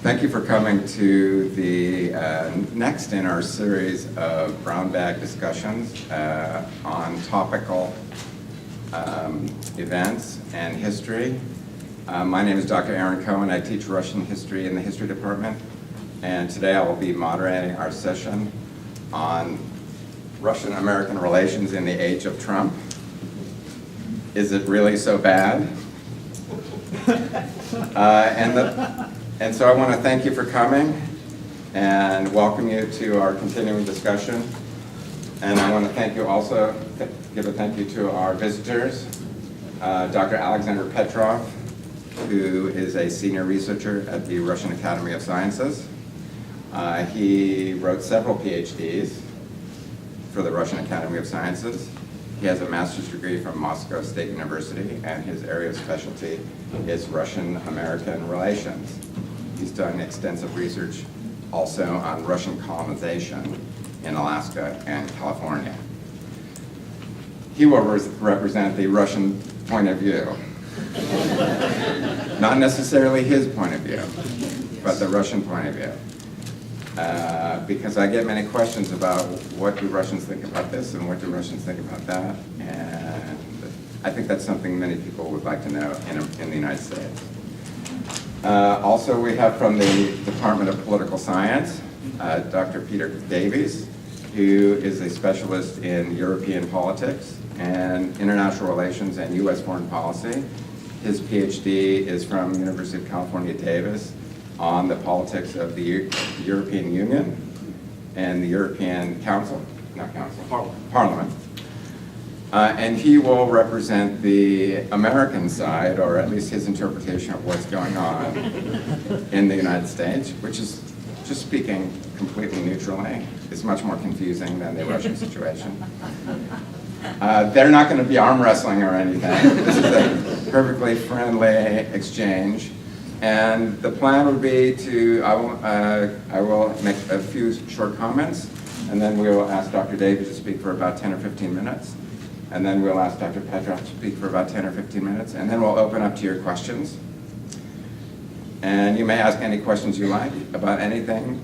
Thank you for coming to the next in our series of brown bag discussions on topical events and history. My name is Dr. Aaron Cohen. I teach Russian history in the history department, and today I will be moderating our session on Russian-American relations in the age of Trump. Is it really so bad? And so I want to thank you for coming and welcome you to our continuing discussion. And I want to thank you also, give a thank you to our visitors, Dr. Alexander Petrov, who is a senior researcher at the Russian Academy of Sciences. He wrote several PhDs for the Russian Academy of Sciences. He has a master's degree from Moscow State University, and his area of specialty is Russian-American relations. He's done extensive research also on Russian colonization in Alaska and California. He will represent the Russian point of view. Not necessarily his point of view, but the Russian point of view. Because I get many questions about what do Russians think about this and what do Russians think about that, and I think that's something many people would like to know in the United States. Also, we have from the Department of Political Science, Dr. Peter Davies, who is a specialist in European politics and international relations and U.S. foreign policy. His PhD is from the University of California, Davis, on the politics of the European Union and the European Council, not Council, Parliament. And he will represent the American side, or at least his interpretation of what's going on in the United States, which is, just speaking completely neutrally, is much more confusing than the Russian situation. They're not going to be arm wrestling or anything. This is a perfectly friendly exchange. And the plan would be to, I will make a few short comments, and then we will ask Dr. Davies to speak for about 10 or 15 minutes. And then we'll ask Dr. Petrov to speak for about 10 or 15 minutes, and then we'll open up to your questions. And you may ask any questions you like about anything,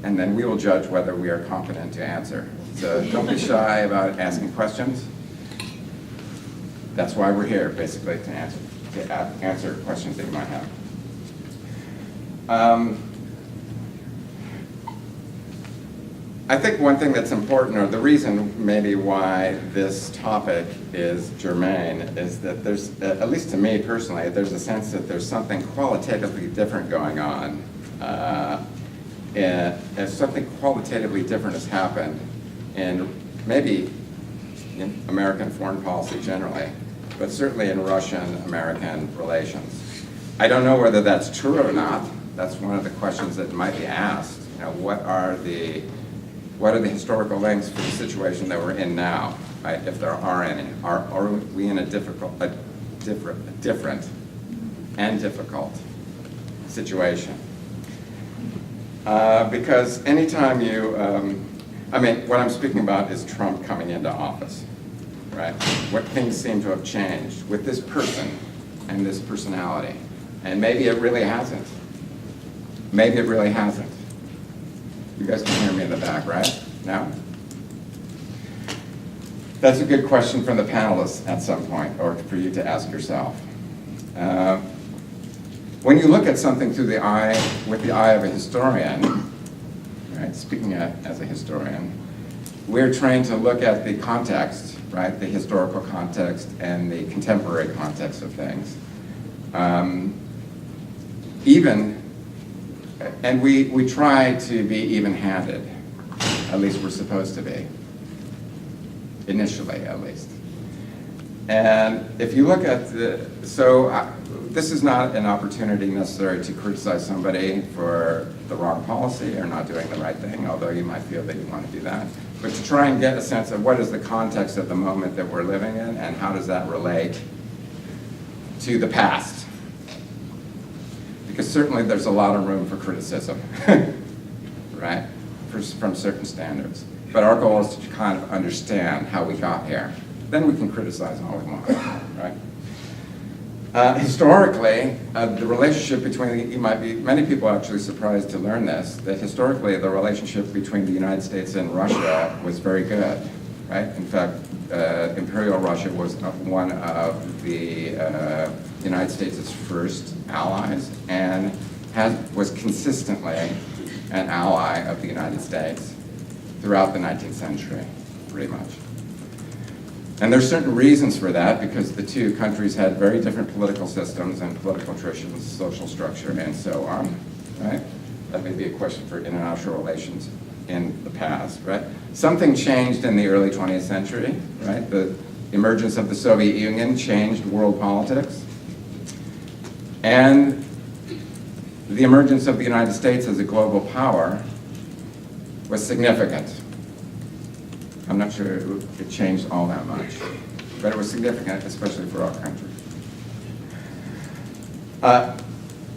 and then we will judge whether we are competent to answer. So don't be shy about asking questions. That's why we're here, basically, to answer questions that you might have. I think one thing that's important, or the reason maybe why this topic is germane, is that there's, at least to me personally, there's a sense that there's something qualitatively different going on. And something qualitatively different has happened in maybe in American foreign policy generally, but certainly in Russian-American relations. I don't know whether that's true or not. That's one of the questions that might be asked. You know, what are the historical links for the situation that we're in now, right? If there are any, are we in a different and difficult situation? Because anytime you, I mean, what I'm speaking about is Trump coming into office, right? What things seem to have changed with this person and this personality, and maybe it really hasn't. Maybe it really hasn't. You guys can hear me in the back, right? No? That's a good question from the panelists at some point, or for you to ask yourself. When you look at something through the eye, with the eye of a historian, right, speaking as a historian, we're trained to look at the context, right, the historical context and the contemporary context of things. And we try to be even-handed, at least we're supposed to be, initially at least. And if you look at this is not an opportunity necessarily to criticize somebody for the wrong policy or not doing the right thing, although you might feel that you want to do that, but to try and get a sense of what is the context of the moment that we're living in and how does that relate to the past. Because certainly there's a lot of room for criticism, right, from certain standards. But our goal is to kind of understand how we got here. Then we can criticize all we want, right? Historically, the relationship between, many people are actually surprised to learn this, that historically the relationship between the United States and Russia was very good, right? In fact, Imperial Russia was one of the United States' first allies and was consistently an ally of the United States throughout the 19th century, pretty much. And there's certain reasons for that, because the two countries had very different political systems and political traditions, social structure, and so on, right? That may be a question for international relations in the past, right? Something changed in the early 20th century, right? The emergence of the Soviet Union changed world politics. And the emergence of the United States as a global power was significant. I'm not sure it changed all that much, but it was significant, especially for our country.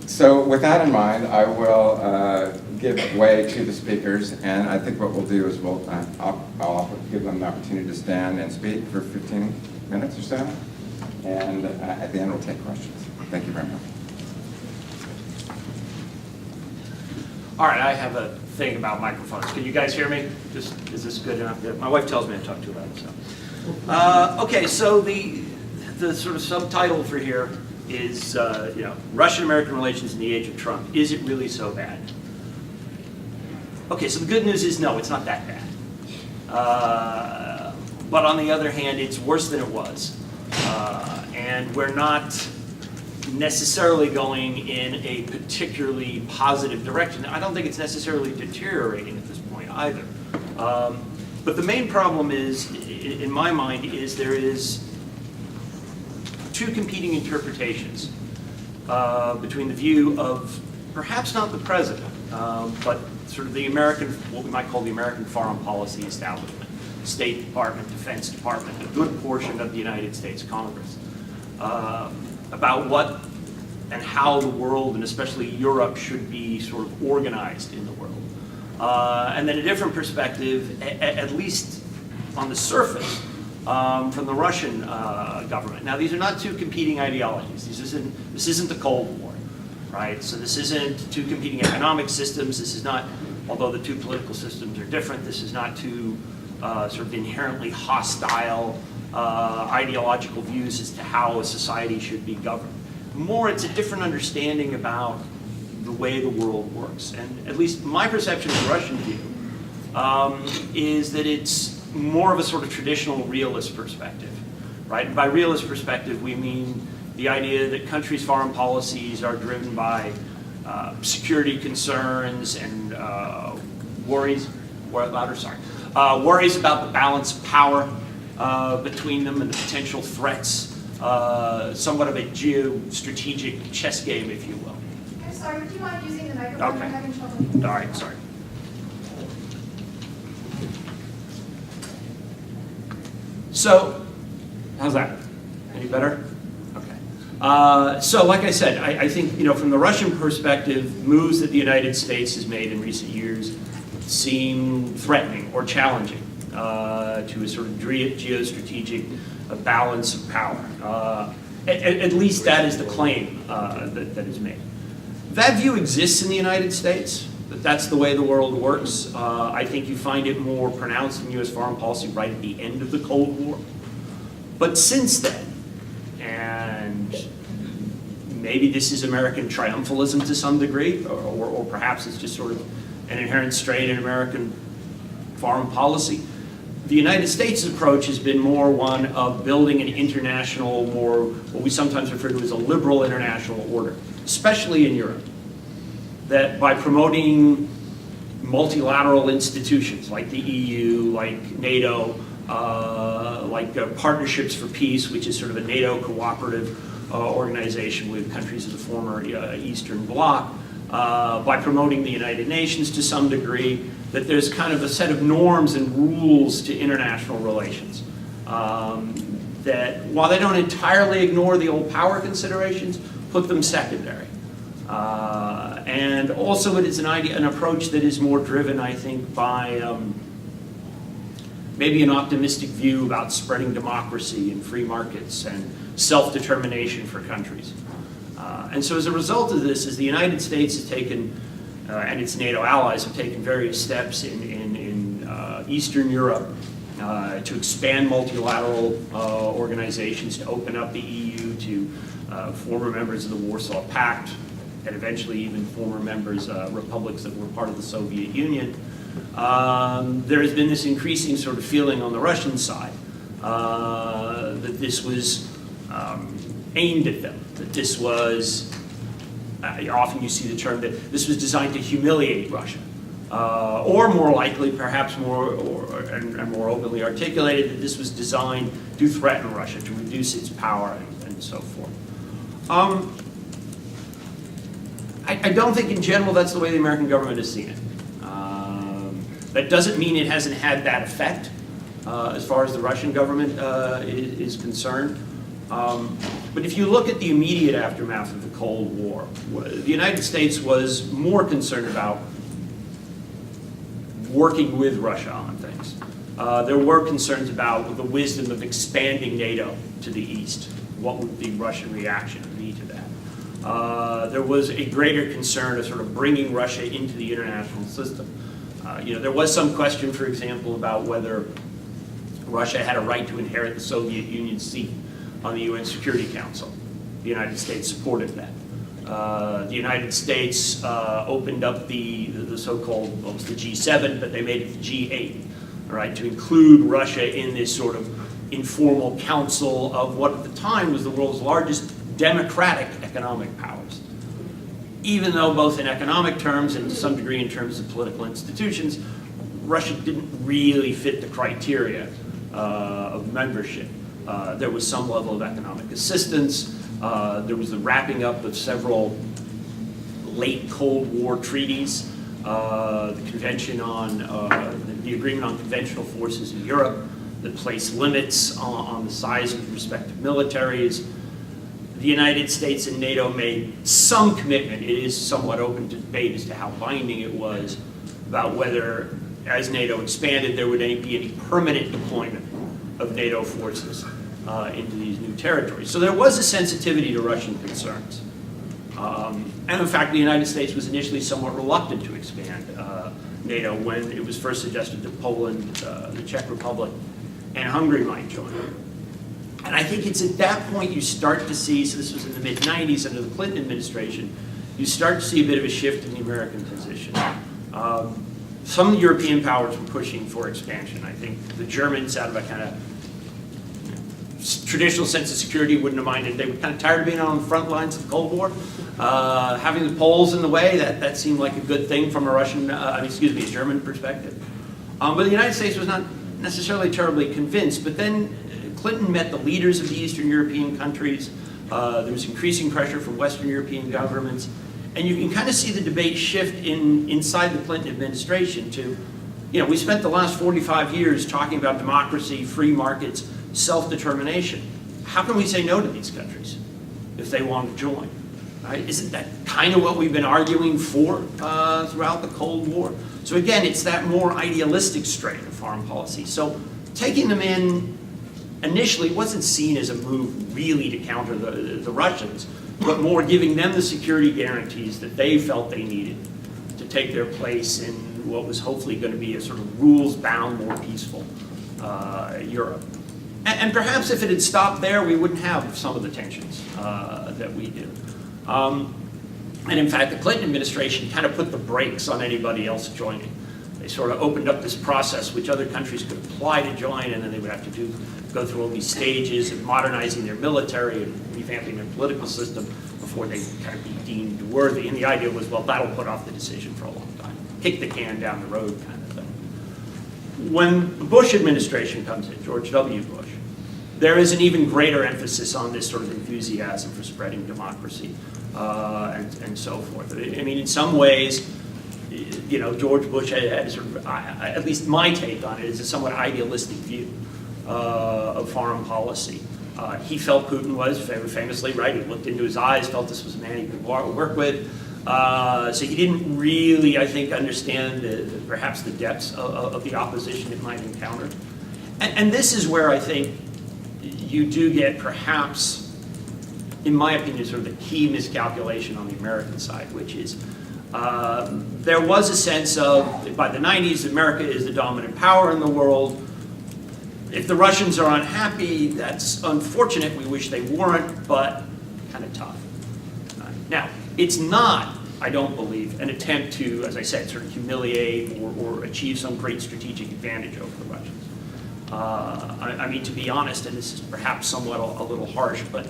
So with that in mind, I will give way to the speakers, and I think what we'll do is I'll give them the opportunity to stand and speak for 15 minutes or so, and at the end we'll take questions. Thank you very much. All right, I have a thing about microphones. Can you guys hear me? Is this good enough? My wife tells me I talk too loud. So, okay. So the sort of subtitle for here is Russian-American relations in the age of Trump. Is it really so bad? Okay. So the good news is no, it's not that bad. But on the other hand, it's worse than it was, and we're not necessarily going in a particularly positive direction. I don't think it's necessarily deteriorating at this point either. But the main problem is, in my mind, is there is two competing interpretations between the view of perhaps not the president, but sort of the American, what we might call the American foreign policy establishment, State Department, Defense Department, a good portion of the United States Congress, about what and how the world, and especially Europe, should be sort of organized in the world. And then a different perspective, at least on the surface, from the Russian government. Now, these are not two competing ideologies. This isn't the Cold War, right? So this isn't two competing economic systems. This is not, although the two political systems are different, this is not two sort of inherently hostile ideological views as to how a society should be governed. More, it's a different understanding about the way the world works. And at least my perception of the Russian view is that it's more of a sort of traditional realist perspective, right? And by realist perspective, we mean the idea that countries' foreign policies are driven by security concerns and worries about the balance of power between them and the potential threats, somewhat of a geostrategic chess game, if you will. I'm sorry, would you mind using the microphone? Okay. I'm having trouble. All right, sorry. So, how's that? Any better? Okay. So, like I said, I think, from the Russian perspective, moves that the United States has made in recent years seem threatening or challenging to a sort of geostrategic balance of power. At least that is the claim that is made. That view exists in the United States, that that's the way the world works. I think you find it more pronounced in U.S. foreign policy right at the end of the Cold War. But since then, and maybe this is American triumphalism to some degree, or perhaps it's just sort of an inherent strain in American foreign policy, the United States' approach has been more one of building an international, more what we sometimes refer to as a liberal international order, especially in Europe. That by promoting multilateral institutions like the EU, like NATO, like Partnerships for Peace, which is sort of a NATO cooperative organization with countries of the former Eastern Bloc, by promoting the United Nations to some degree, that there's kind of a set of norms and rules to international relations that, while they don't entirely ignore the old power considerations, put them secondary. And also it is an approach that is more driven, I think, by maybe an optimistic view about spreading democracy and free markets and self-determination for countries. And so as a result of this, as the United States has taken, and its NATO allies have taken various steps in Eastern Europe to expand multilateral organizations, to open up the EU to former members of the Warsaw Pact, and eventually even former members, republics that were part of the Soviet Union, there has been this increasing sort of feeling on the Russian side that this was aimed at them, that this was, often you see the term that this was designed to humiliate Russia. Or more likely, perhaps more openly articulated, that this was designed to threaten Russia, to reduce its power, and so forth. I don't think in general that's the way the American government has seen it. That doesn't mean it hasn't had that effect as far as the Russian government is concerned. But if you look at the immediate aftermath of the Cold War, the United States was more concerned about working with Russia on things. There were concerns about the wisdom of expanding NATO to the east. What would the Russian reaction be to that? There was a greater concern of sort of bringing Russia into the international system. There was some question, for example, about whether Russia had a right to inherit the Soviet Union seat on the UN Security Council. The United States supported that. The United States opened up the so-called, well, it was the G7, but they made it the G8, all right, to include Russia in this sort of informal council of what at the time was the world's largest democratic economic powers. Even though both in economic terms and to some degree in terms of political institutions, Russia didn't really fit the criteria of membership. There was some level of economic assistance. There was the wrapping up of several late Cold War treaties, the convention on the agreement on conventional forces in Europe that placed limits on the size of respective militaries. The United States and NATO made some commitment. It is somewhat open to debate as to how binding it was about whether, as NATO expanded, there would be any permanent deployment of NATO forces into these new territories. So there was a sensitivity to Russian concerns. And in fact, the United States was initially somewhat reluctant to expand NATO when it was first suggested that Poland, the Czech Republic, and Hungary might join. And I think it's at that point you start to see, so this was in the mid-90s under the Clinton administration, you start to see a bit of a shift in the American position. Some of the European powers were pushing for expansion. I think the Germans, out of a kind of traditional sense of security, wouldn't have minded. They were kind of tired of being on the front lines of the Cold War. Having the Poles in the way, that seemed like a good thing from a German perspective. But the United States was not necessarily terribly convinced. But then Clinton met the leaders of the Eastern European countries. There was increasing pressure from Western European governments. And you can kind of see the debate shift inside the Clinton administration to, we spent the last 45 years talking about democracy, free markets, self-determination. How can we say no to these countries if they want to join? Right? Isn't that kind of what we've been arguing for throughout the Cold War? So again, it's that more idealistic strain of foreign policy. So taking them in initially wasn't seen as a move really to counter the Russians, but more giving them the security guarantees that they felt they needed to take their place in what was hopefully going to be a sort of rules-bound, more peaceful Europe. And perhaps if it had stopped there, we wouldn't have some of the tensions that we do. And in fact, the Clinton administration kind of put the brakes on anybody else joining. They sort of opened up this process which other countries could apply to join, and then they would have to go through all these stages of modernizing their military and revamping their political system before they kind of be deemed worthy. And the idea was, well, that'll put off the decision for a long time. Kick the can down the road kind of thing. When the Bush administration comes in, George W. Bush, there is an even greater emphasis on this sort of enthusiasm for spreading democracy and so forth. I mean, in some ways, George Bush had sort of, at least my take on it, is a somewhat idealistic view of foreign policy. He felt Putin was famously right. He looked into his eyes, felt this was a man he could work with. So he didn't really, I think, understand perhaps the depths of the opposition it might encounter. And this is where I think you do get perhaps in my opinion, sort of the key miscalculation on the American side, which is there was a sense of, by the 90s, America is the dominant power in the world. If the Russians are unhappy, that's unfortunate. We wish they weren't, but kind of tough. Now, it's not, I don't believe, an attempt to, as I said, sort of humiliate or achieve some great strategic advantage over the Russians. I mean, to be honest, and this is perhaps somewhat a little harsh, but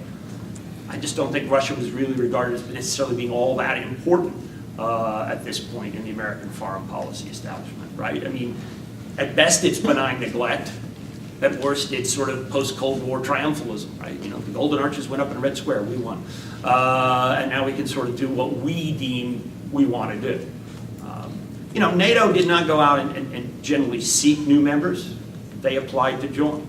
I just don't think Russia was really regarded as necessarily being all that important at this point in the American foreign policy establishment, right? I mean, at best it's benign neglect. At worst, it's sort of post-Cold War triumphalism, right? You know, the Golden Arches went up in Red Square, we won. And now we can sort of do what we deem we want to do. You know, NATO did not go out and generally seek new members. They applied to join.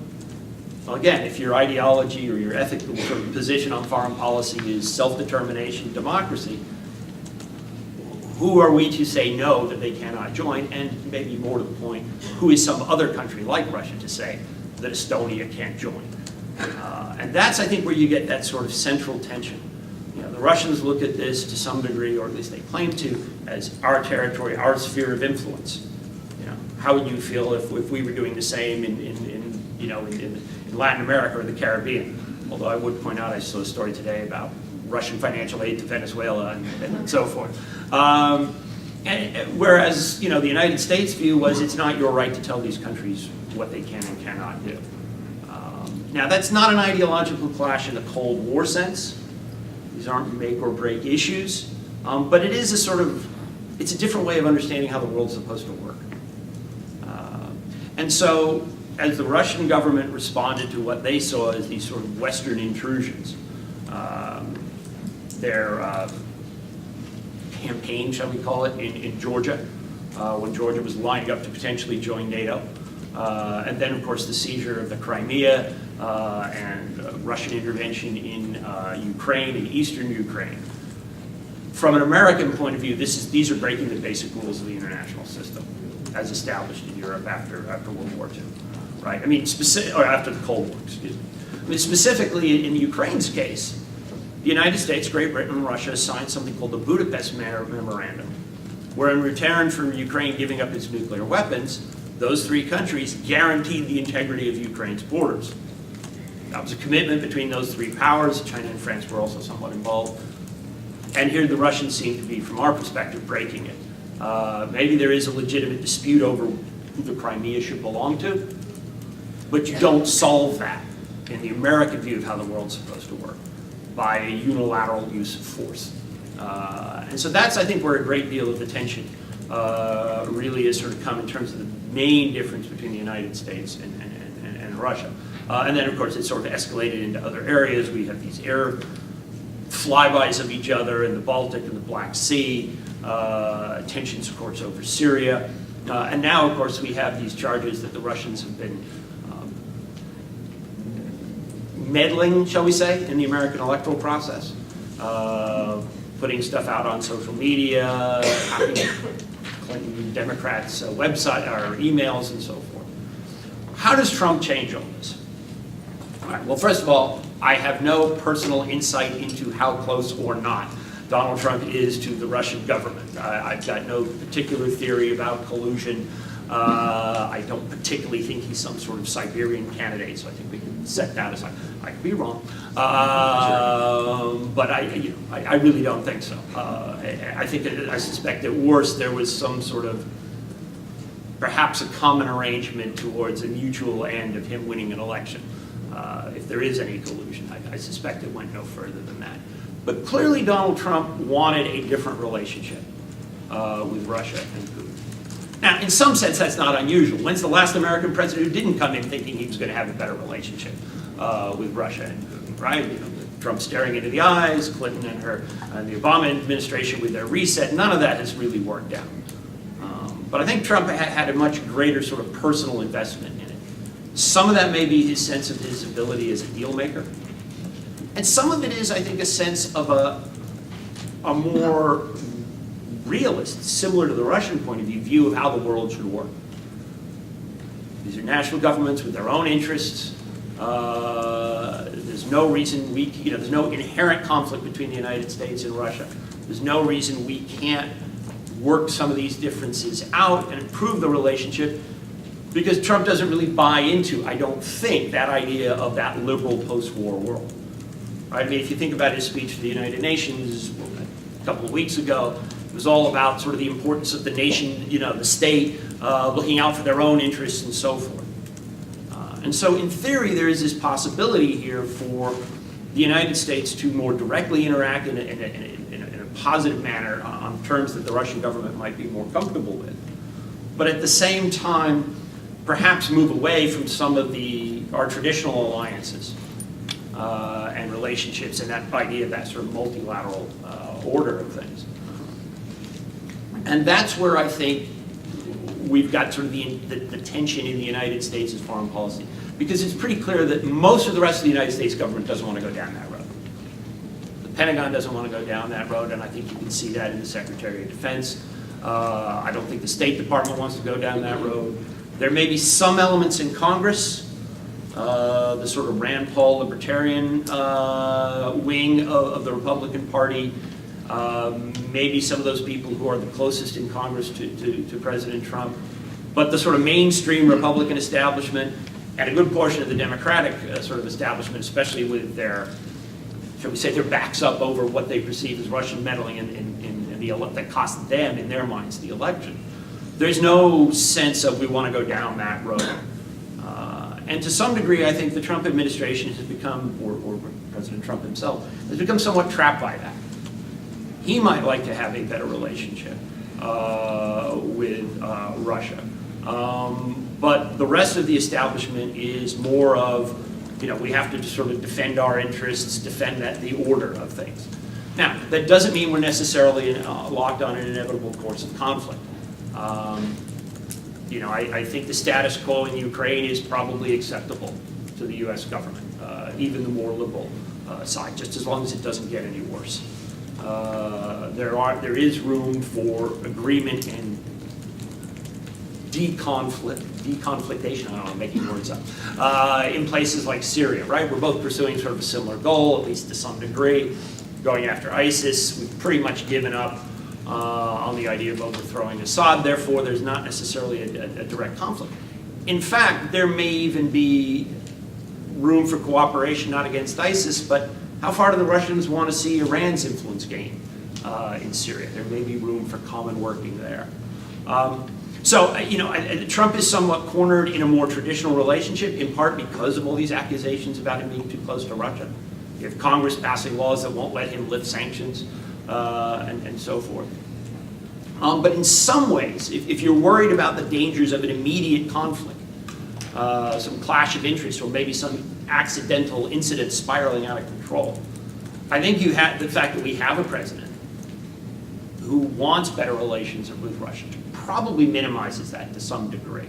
Well, again, if your ideology or your ethical sort of position on foreign policy is self-determination, democracy, who are we to say no, that they cannot join? And maybe more to the point, who is some other country like Russia to say that Estonia can't join? And that's, I think, where you get that sort of central tension. You know, the Russians look at this to some degree, or at least they claim to, as our territory, our sphere of influence. You know, how would you feel if we were doing the same in Latin America or the Caribbean? Although I would point out, I saw a story today about Russian financial aid to Venezuela and so forth. Whereas, you know, the United States view was it's not your right to tell these countries what they can and cannot do. Now, that's not an ideological clash in the Cold War sense. These aren't make or break issues, but it is a sort of, it's a different way of understanding how the world's supposed to work. And so, as the Russian government responded to what they saw as these sort of Western intrusions, their campaign, shall we call it, in Georgia, when Georgia was lining up to potentially join NATO. And then, of course, the seizure of the Crimea and Russian intervention in Ukraine, in eastern Ukraine. From an American point of view, these are breaking the basic rules of the international system as established in Europe after World War II, right? I mean, or after the Cold War, excuse me. I mean, specifically in Ukraine's case, the United States, Great Britain, and Russia signed something called the Budapest Memorandum, where in return for Ukraine giving up its nuclear weapons, those three countries guaranteed the integrity of Ukraine's borders. That was a commitment between those three powers. China and France were also somewhat involved. And here the Russians seem to be, from our perspective, breaking it. Maybe there is a legitimate dispute over who the Crimea should belong to, but you don't solve that in the American view of how the world's supposed to work by a unilateral use of force. And so that's, I think, where a great deal of the tension really has sort of come in terms of the main difference between the United States and Russia. And then, of course, it sort of escalated into other areas. We have these air flybys of each other in the Baltic and the Black Sea, tensions, of course, over Syria. And now, of course, we have these charges that the Russians have been meddling, shall we say, in the American electoral process, putting stuff out on social media, copying Clinton Democrats' website or emails and so forth. How does Trump change all this? All right, well, first of all, I have no personal insight into how close or not Donald Trump is to the Russian government. I've got no particular theory about collusion. I don't particularly think he's some sort of Siberian candidate, so I think we can set that aside. I could be wrong, but I really don't think so. I suspect at worst there was some sort of perhaps a common arrangement towards a mutual end of him winning an election. If there is any collusion, I suspect it went no further than that. But clearly Donald Trump wanted a different relationship with Russia and Putin. Now, in some sense, that's not unusual. When's the last American president who didn't come in thinking he was going to have a better relationship with Russia and Putin, right? You know, Trump staring into the eyes, Clinton and the Obama administration with their reset, none of that has really worked out. But I think Trump had a much greater sort of personal investment in it. Some of that may be his sense of his ability as a deal maker. And some of it is, I think, a sense of a more realist, similar to the Russian point of view of how the world should work. These are national governments with their own interests. There's no reason there's no inherent conflict between the United States and Russia. There's no reason we can't work some of these differences out and improve the relationship, because Trump doesn't really buy into, I don't think, that idea of that liberal post-war world. Right? I mean, if you think about his speech to the United Nations a couple of weeks ago, it was all about sort of the importance of the nation, the state, looking out for their own interests and so forth. And so in theory, there is this possibility here for the United States to more directly interact in a positive manner on terms that the Russian government might be more comfortable with. But at the same time, perhaps move away from some of our traditional alliances and relationships and that idea of that sort of multilateral order of things. And that's where I think we've got sort of the tension in the United States' foreign policy. Because it's pretty clear that most of the rest of the United States government doesn't want to go down that road. The Pentagon doesn't want to go down that road, and I think you can see that in the Secretary of Defense. I don't think the State Department wants to go down that road. There may be some elements in Congress, the sort of Rand Paul libertarian wing of the Republican Party, maybe some of those people who are the closest in Congress to President Trump, but the sort of mainstream Republican establishment and a good portion of the Democratic sort of establishment, especially with their, shall we say, their backs up over what they perceive as Russian meddling that cost them, in their minds, the election. There's no sense of we want to go down that road. And to some degree, I think the Trump administration has become, or President Trump himself, has become somewhat trapped by that. He might like to have a better relationship with Russia. But the rest of the establishment is more of, we have to sort of defend our interests, defend the order of things. Now, that doesn't mean we're necessarily locked on an inevitable course of conflict. I think the status quo in Ukraine is probably acceptable to the U.S. government, even the more liberal side, just as long as it doesn't get any worse. There is room for agreement and deconflictation, I don't know, I'm making words up, in places like Syria, right? We're both pursuing sort of a similar goal, at least to some degree, going after ISIS. We've pretty much given up on the idea of overthrowing Assad, therefore there's not necessarily a direct conflict. In fact, there may even be room for cooperation, not against ISIS, but how far do the Russians want to see Iran's influence gain in Syria? There may be room for common working there. Trump is somewhat cornered in a more traditional relationship, in part because of all these accusations about him being too close to Russia. You have Congress passing laws that won't let him lift sanctions, and so forth. But in some ways, if you're worried about the dangers of an immediate conflict, some clash of interests, or maybe some accidental incident spiraling out of control, I think you have the fact that we have a president who wants better relations with Russia probably minimizes that to some degree.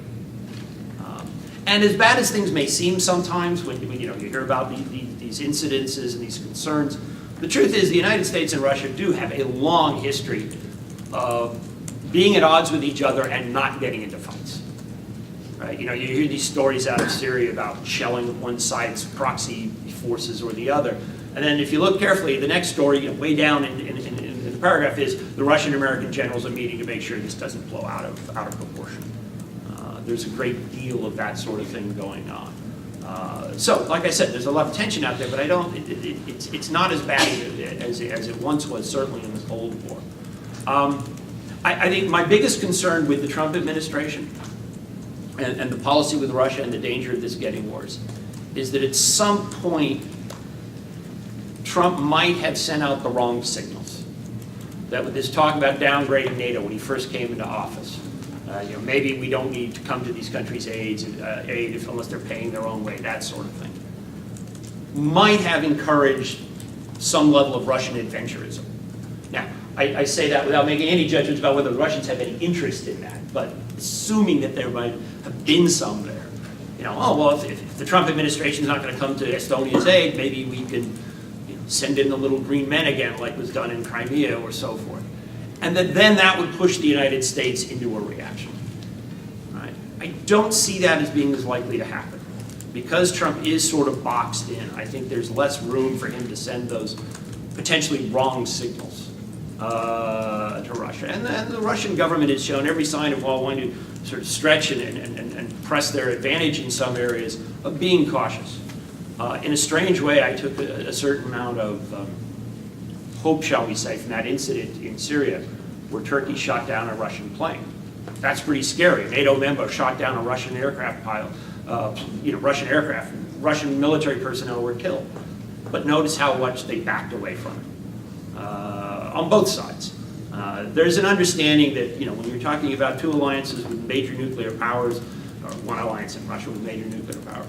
And as bad as things may seem sometimes when you hear about these incidences and these concerns, the truth is the United States and Russia do have a long history of being at odds with each other and not getting into fights. Right? You hear these stories out of Syria about shelling one side's proxy forces or the other. And then if you look carefully, the next story, way down in the paragraph is the Russian and American generals are meeting to make sure this doesn't blow out of proportion. There's a great deal of that sort of thing going on. So, like I said, there's a lot of tension out there, but it's not as bad as it once was, certainly in the Cold War. I think my biggest concern with the Trump administration and the policy with Russia and the danger of this getting worse is that at some point Trump might have sent out the wrong signals. That with this talk about downgrading NATO when he first came into office, maybe we don't need to come to these countries' aid unless they're paying their own way, that sort of thing, might have encouraged some level of Russian adventurism. Now, I say that without making any judgments about whether the Russians have any interest in that, but assuming that there might have been some there. If the Trump administration is not going to come to Estonia's aid, maybe we can send in the little green men again, like was done in Crimea or so forth. And then that would push the United States into a reaction. Right? I don't see that as being as likely to happen. because Trump is sort of boxed in, I think there's less room for him to send those potentially wrong signals to Russia. And the Russian government has shown every sign of wanting to sort of stretch and press their advantage in some areas of being cautious. In a strange way, I took a certain amount of hope, shall we say, from that incident in Syria where Turkey shot down a Russian plane. That's pretty scary. A NATO member shot down a Russian aircraft pilot. Russian military personnel were killed. But notice how much they backed away from it on both sides. There's an understanding that when you're talking about two alliances with major nuclear powers, or one alliance in Russia with major nuclear power,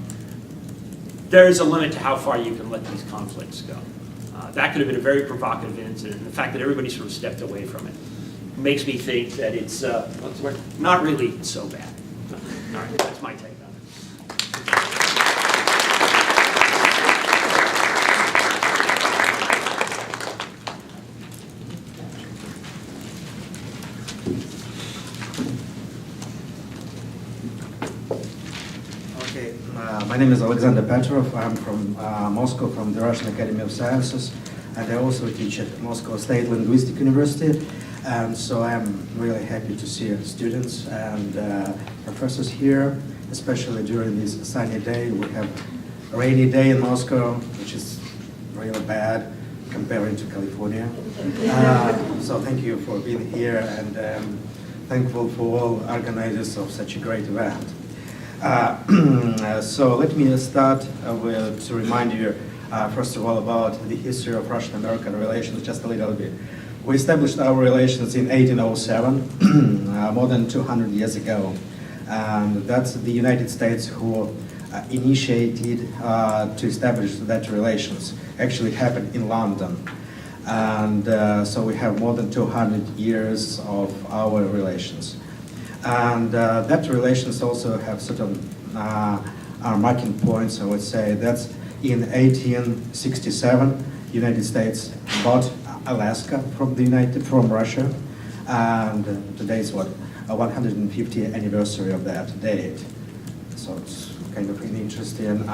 there's a limit to how far you can let these conflicts go. That could have been a very provocative incident. The fact that everybody sort of stepped away from it makes me think that it's not really so bad. All right, that's my take on it. Okay, my name is Alexander Petrov. I'm from Moscow, from the Russian Academy of Sciences, and I also teach at Moscow State Linguistic University. And so I'm really happy to see students and professors here, especially during this sunny day. We have a rainy day in Moscow, which is really bad comparing to California. So thank you for being here, and thankful for all organizers of such a great event. So let me start to remind you, first of all, about the history of Russian-American relations, just a little bit. We established our relations in 1807, more than 200 years ago. And that's the United States who initiated to establish that relations. Actually, it happened in London. And so we have more than 200 years of our relations. And that relations also have certain marking points, I would say. That's in 1867, United States bought Alaska from Russia, and today is what, a 150th anniversary of that date. So it's kind of an interesting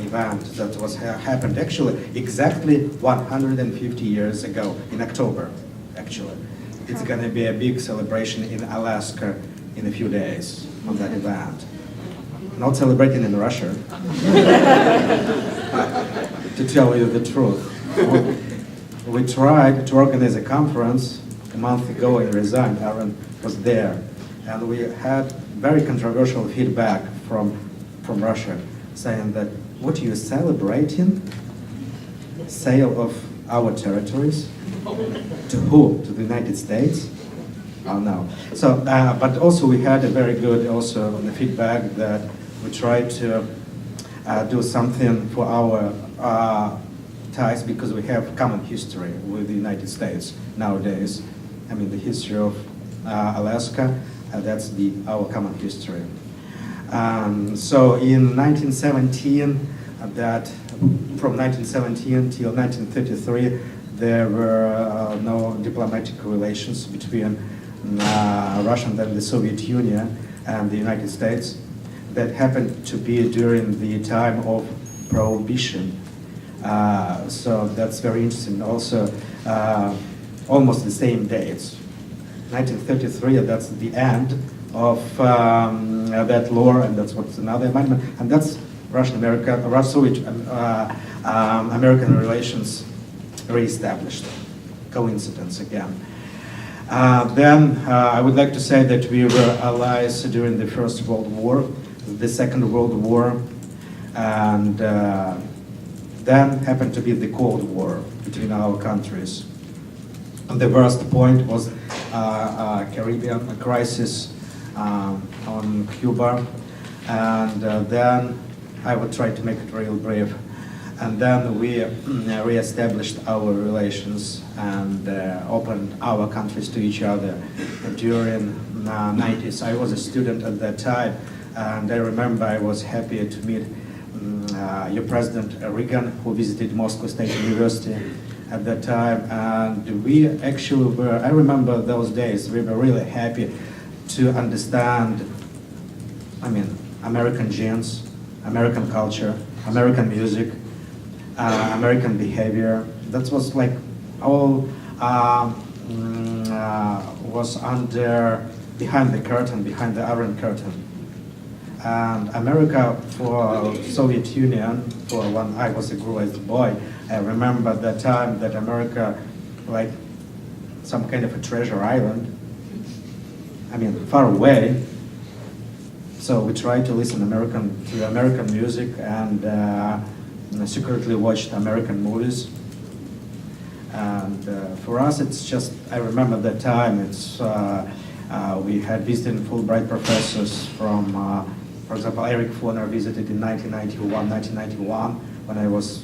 event that was happened actually exactly 150 years ago in October. Actually, it's going to be a big celebration in Alaska in a few days on that event. Not celebrating in Russia, to tell you the truth. We tried to organize a conference a month ago in Ryazan. Aaron was there, and we had very controversial feedback from Russia, saying that, what are you celebrating? Sale of our territories? To who? To the United States? Oh no. So, but also we had a very good feedback that we tried to do something for our ties, because we have common history with the United States nowadays. I mean, the history of Alaska, that's our common history. So in 1917, from 1917 till 1933, there were no diplomatic relations between Russia and then the Soviet Union and the United States. That happened to be during the time of Prohibition. So that's very interesting. Also, almost the same dates. 1933, that's the end of that law, and that's what's another amendment, and that's Russo-American relations re-established. Coincidence again. Then I would like to say that we were allies during the First World War, the Second World War, and then happened to be the Cold War between our countries. And the worst point was Caribbean crisis on Cuba, and then I would try to make it real brief. And then we re-established our relations and opened our countries to each other during the 90s. I was a student at that time, and I remember I was happy to meet your President Reagan, who visited Moscow State University at that time. And we actually were, I remember those days, we were really happy to understand, American genes, American culture, American music, American behavior. That was like all was behind the curtain, behind the Iron Curtain. And America for Soviet Union, for when I grew as a boy, I remember that time that America, like some kind of a treasure island, I mean, far away. So we tried to listen to American music and secretly watched American movies. And for us, it's just, I remember that time, we had visiting Fulbright professors from, for example, Eric Foner visited in 1991 when I was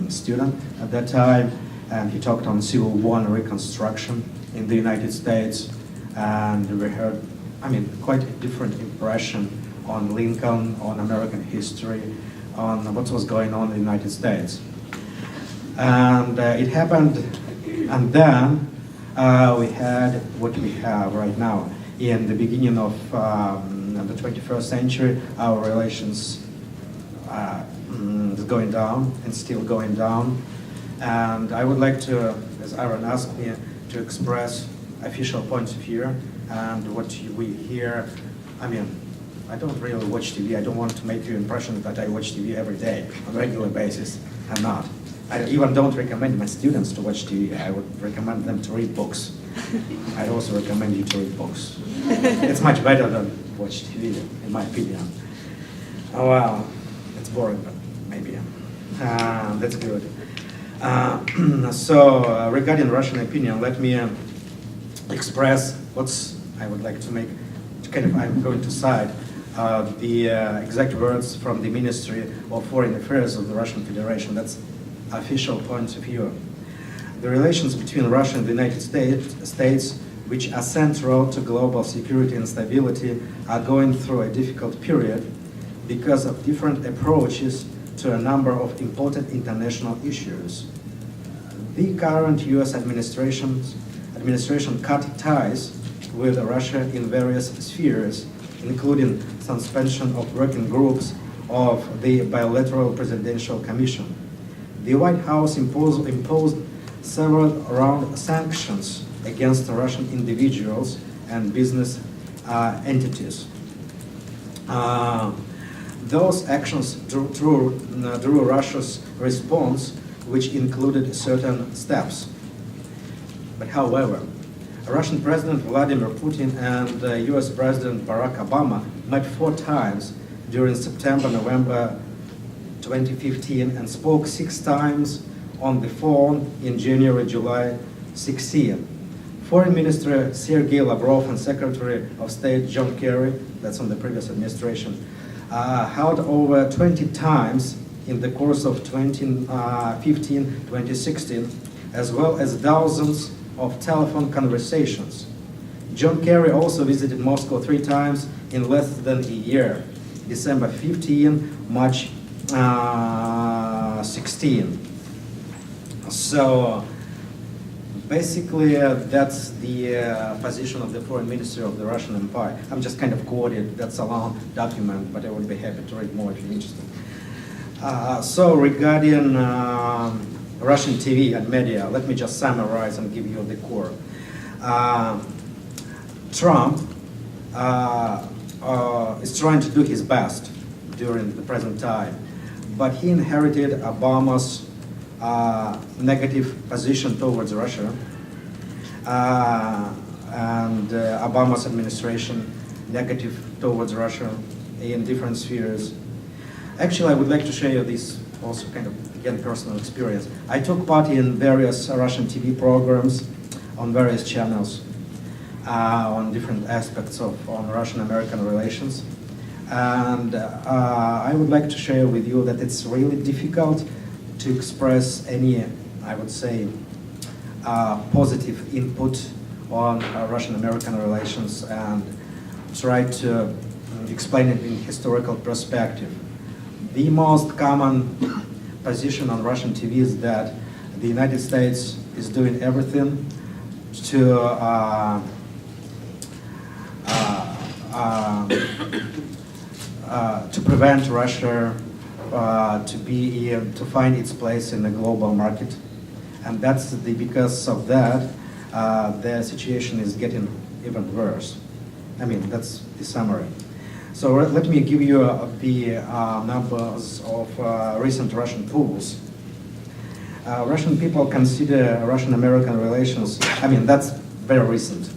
a student at that time, and he talked on Civil War and Reconstruction in the United States, and we heard, I mean, quite a different impression on Lincoln, on American history, on what was going on in the United States. And it happened, and then we had what we have right now. In the beginning of the 21st century, our relations is going down and still going down. And I would like to, as Aaron asked me, to express official points of view and what we hear. I mean, I don't really watch TV. I don't want to make you impression that I watch TV every day on a regular basis. I'm not. I even don't recommend my students to watch TV. I would recommend them to read books. I also recommend you to read books. It's much better than watch TV, in my opinion. Oh, well, it's boring, but maybe. That's good. So, regarding Russian opinion, let me express I would like to make, I'm going to cite the exact words from the Ministry of Foreign Affairs of the Russian Federation. That's official point of view. The relations between Russia and the United States, which are central to global security and stability, are going through a difficult period because of different approaches to a number of important international issues. The current U.S. administration cut ties with Russia in various spheres, including suspension of working groups of the Bilateral Presidential Commission. The White House imposed several round sanctions against Russian individuals and business entities. Those actions drew Russia's response, which included certain steps. But however, Russian President Vladimir Putin and US President Barack Obama met 4 times during September-November 2015 and spoke 6 times on the phone in January-July 16. Foreign Minister Sergei Lavrov and Secretary of State John Kerry, that's on the previous administration, held over 20 times in the course of 2015-2016, as well as dozens of telephone conversations. John Kerry also visited Moscow 3 times in less than a year, December 15, March 16. So basically that's the position of the Foreign Ministry of the Russian Empire. I'm just kind of quoted, that's a long document, but I would be happy to read more if you're interested. So regarding Russian TV and media, let me just summarize and give you the core. Trump is trying to do his best during the present time, but he inherited Obama's negative position towards Russia and Obama's administration negative towards Russia in different spheres. Actually, I would like to share you this also kind of, again, personal experience. I took part in various Russian TV programs on various channels on different aspects on Russian-American relations. And I would like to share with you that it's really difficult to express any, I would say, positive input on Russian-American relations and try to explain it in historical perspective. The most common position on Russian TV is that the United States is doing everything to to prevent Russia to find its place in the global market. And because of that, the situation is getting even worse. I mean, that's the summary. So let me give you the numbers of recent Russian polls. Russian people consider Russian-American relations, I mean, that's very recent,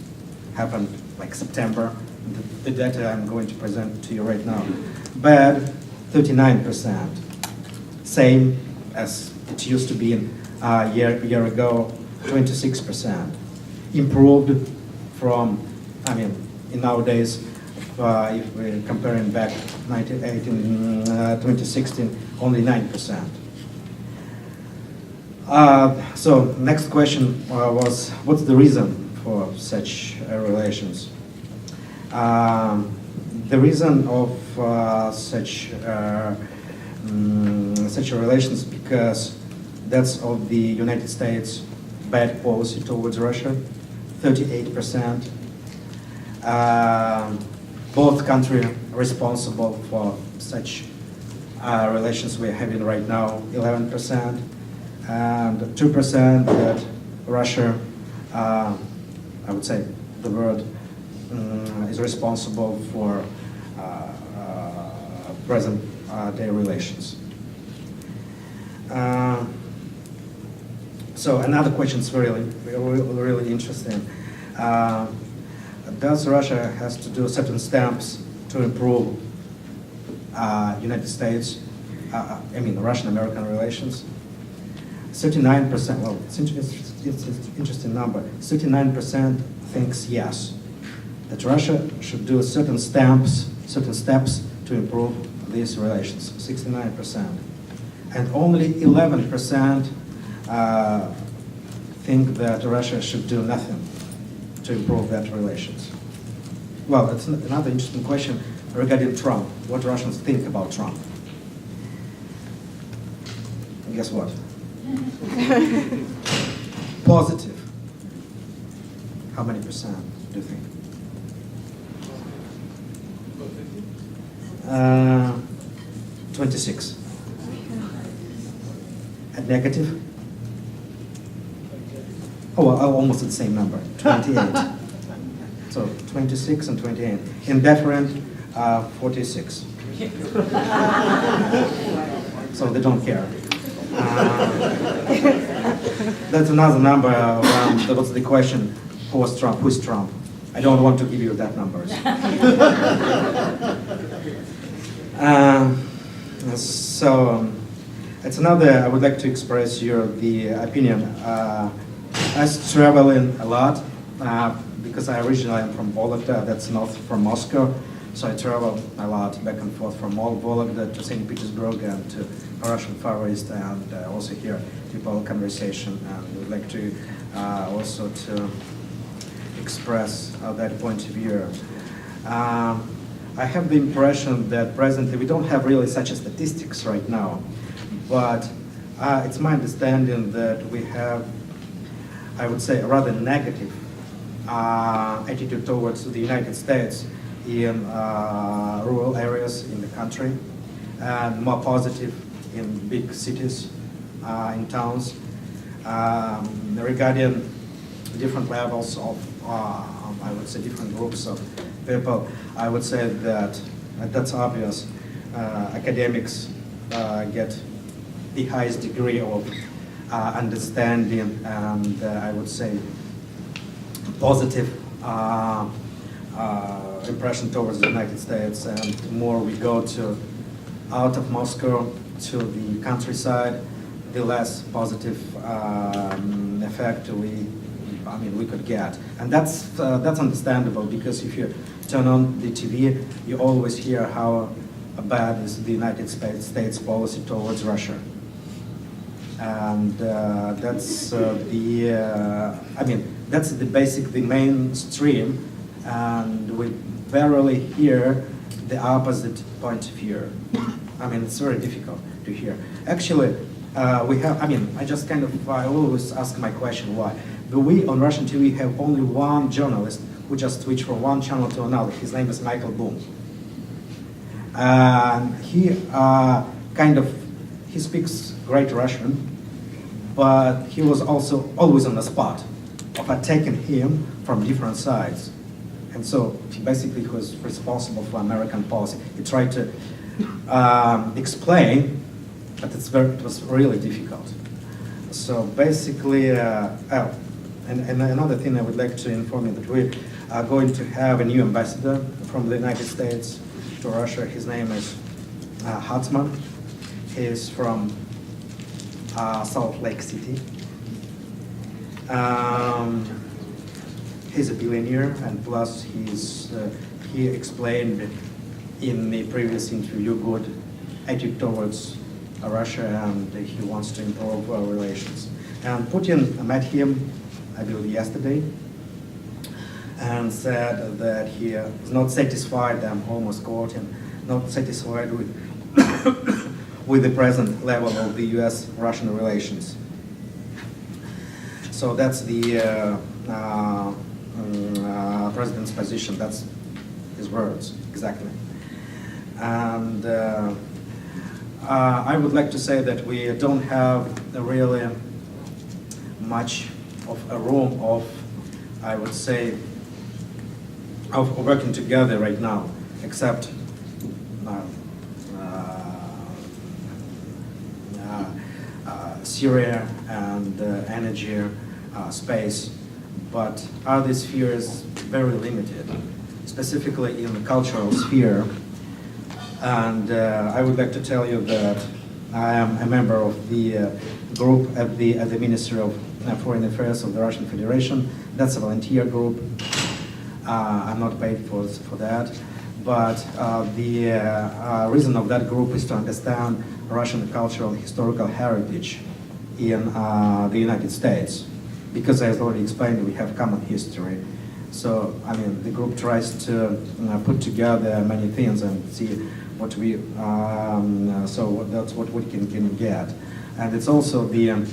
happened like September, the data I'm going to present to you right now. Bad, 39%, same as it used to be a year ago, 26%. Improved from, I mean, in nowadays, if we're comparing back 2016, only 9%. So next question was, what's the reason for such relations? The reason of such relations because that's of the United States bad policy towards Russia, 38%. Both countries responsible for such relations we're having right now, 11%, and 2% that Russia, I would say the word, is responsible for present day relations. So another question is really interesting. Does Russia has to do certain steps to improve United States, I mean Russian-American relations? 39%, well, it's an interesting number. 39% thinks yes, that Russia should do certain steps to improve these relations, 69%. And only 11% think that Russia should do nothing to improve that relations. Well, that's another interesting question regarding Trump, what Russians think about Trump. And guess what? Positive. How many percent do you think? 26. And negative? Oh, well, almost the same number, 28. So 26 and 28. Indifferent, 46. So they don't care. That's another number. What's the question? Who was Trump? Who's Trump? I don't want to give you that numbers. So it's another. I would like to express the opinion. I traveling a lot because I originally am from Vologda. That's north from Moscow. So I travel a lot back and forth from Vologda to St. Petersburg and to Russian Far East, and also hear people conversation. And would like to also to express that point of view. I have the impression that presently we don't have really such a statistics right now, but it's my understanding that we have, I would say, a rather negative attitude towards the United States in rural areas in the country, and more positive in big cities, in towns. Regarding different levels of, I would say, different groups of people, I would say that that's obvious. Academics get the highest degree of understanding and I would say positive impression towards the United States, and the more we go out of Moscow to the countryside, the less positive effect we could get, and that's understandable, because if you turn on the TV, you always hear how bad is the United States policy towards Russia, and that's the mainstream, and we rarely hear the opposite point of view. It's very difficult to hear. Actually, we have, I always ask my question why. But we on Russian TV have only one journalist who just switched from one channel to another. His name is Michael Boom. And he he speaks great Russian, but he was also always on the spot of attacking him from different sides. And so he basically was responsible for American policy. He tried to explain, but it was really difficult. So basically, and another thing I would like to inform you that we are going to have a new ambassador from the United States to Russia. His name is Hartman. He is from Salt Lake City. He's a billionaire, and plus he explained in the previous interview good attitude towards Russia, and he wants to improve our relations. And Putin met him, I believe, yesterday, and said that he is not satisfied, I'm almost quoting, not satisfied with, with the present level of the US-Russian relations. So that's the president's position, that's his words, exactly. And I would like to say that we don't have really much of a room of, I would say, of working together right now, except Syria and energy space, but other spheres very limited, specifically in the cultural sphere. And I would like to tell you that I am a member of the group at the Ministry of Foreign Affairs of the Russian Federation. That's a volunteer group. I'm not paid for that. But the reason of that group is to understand Russian cultural and historical heritage in the United States. Because as already explained, we have common history. So, I mean, the group tries to put together many things and see what we, so that's what we can get. And it's also the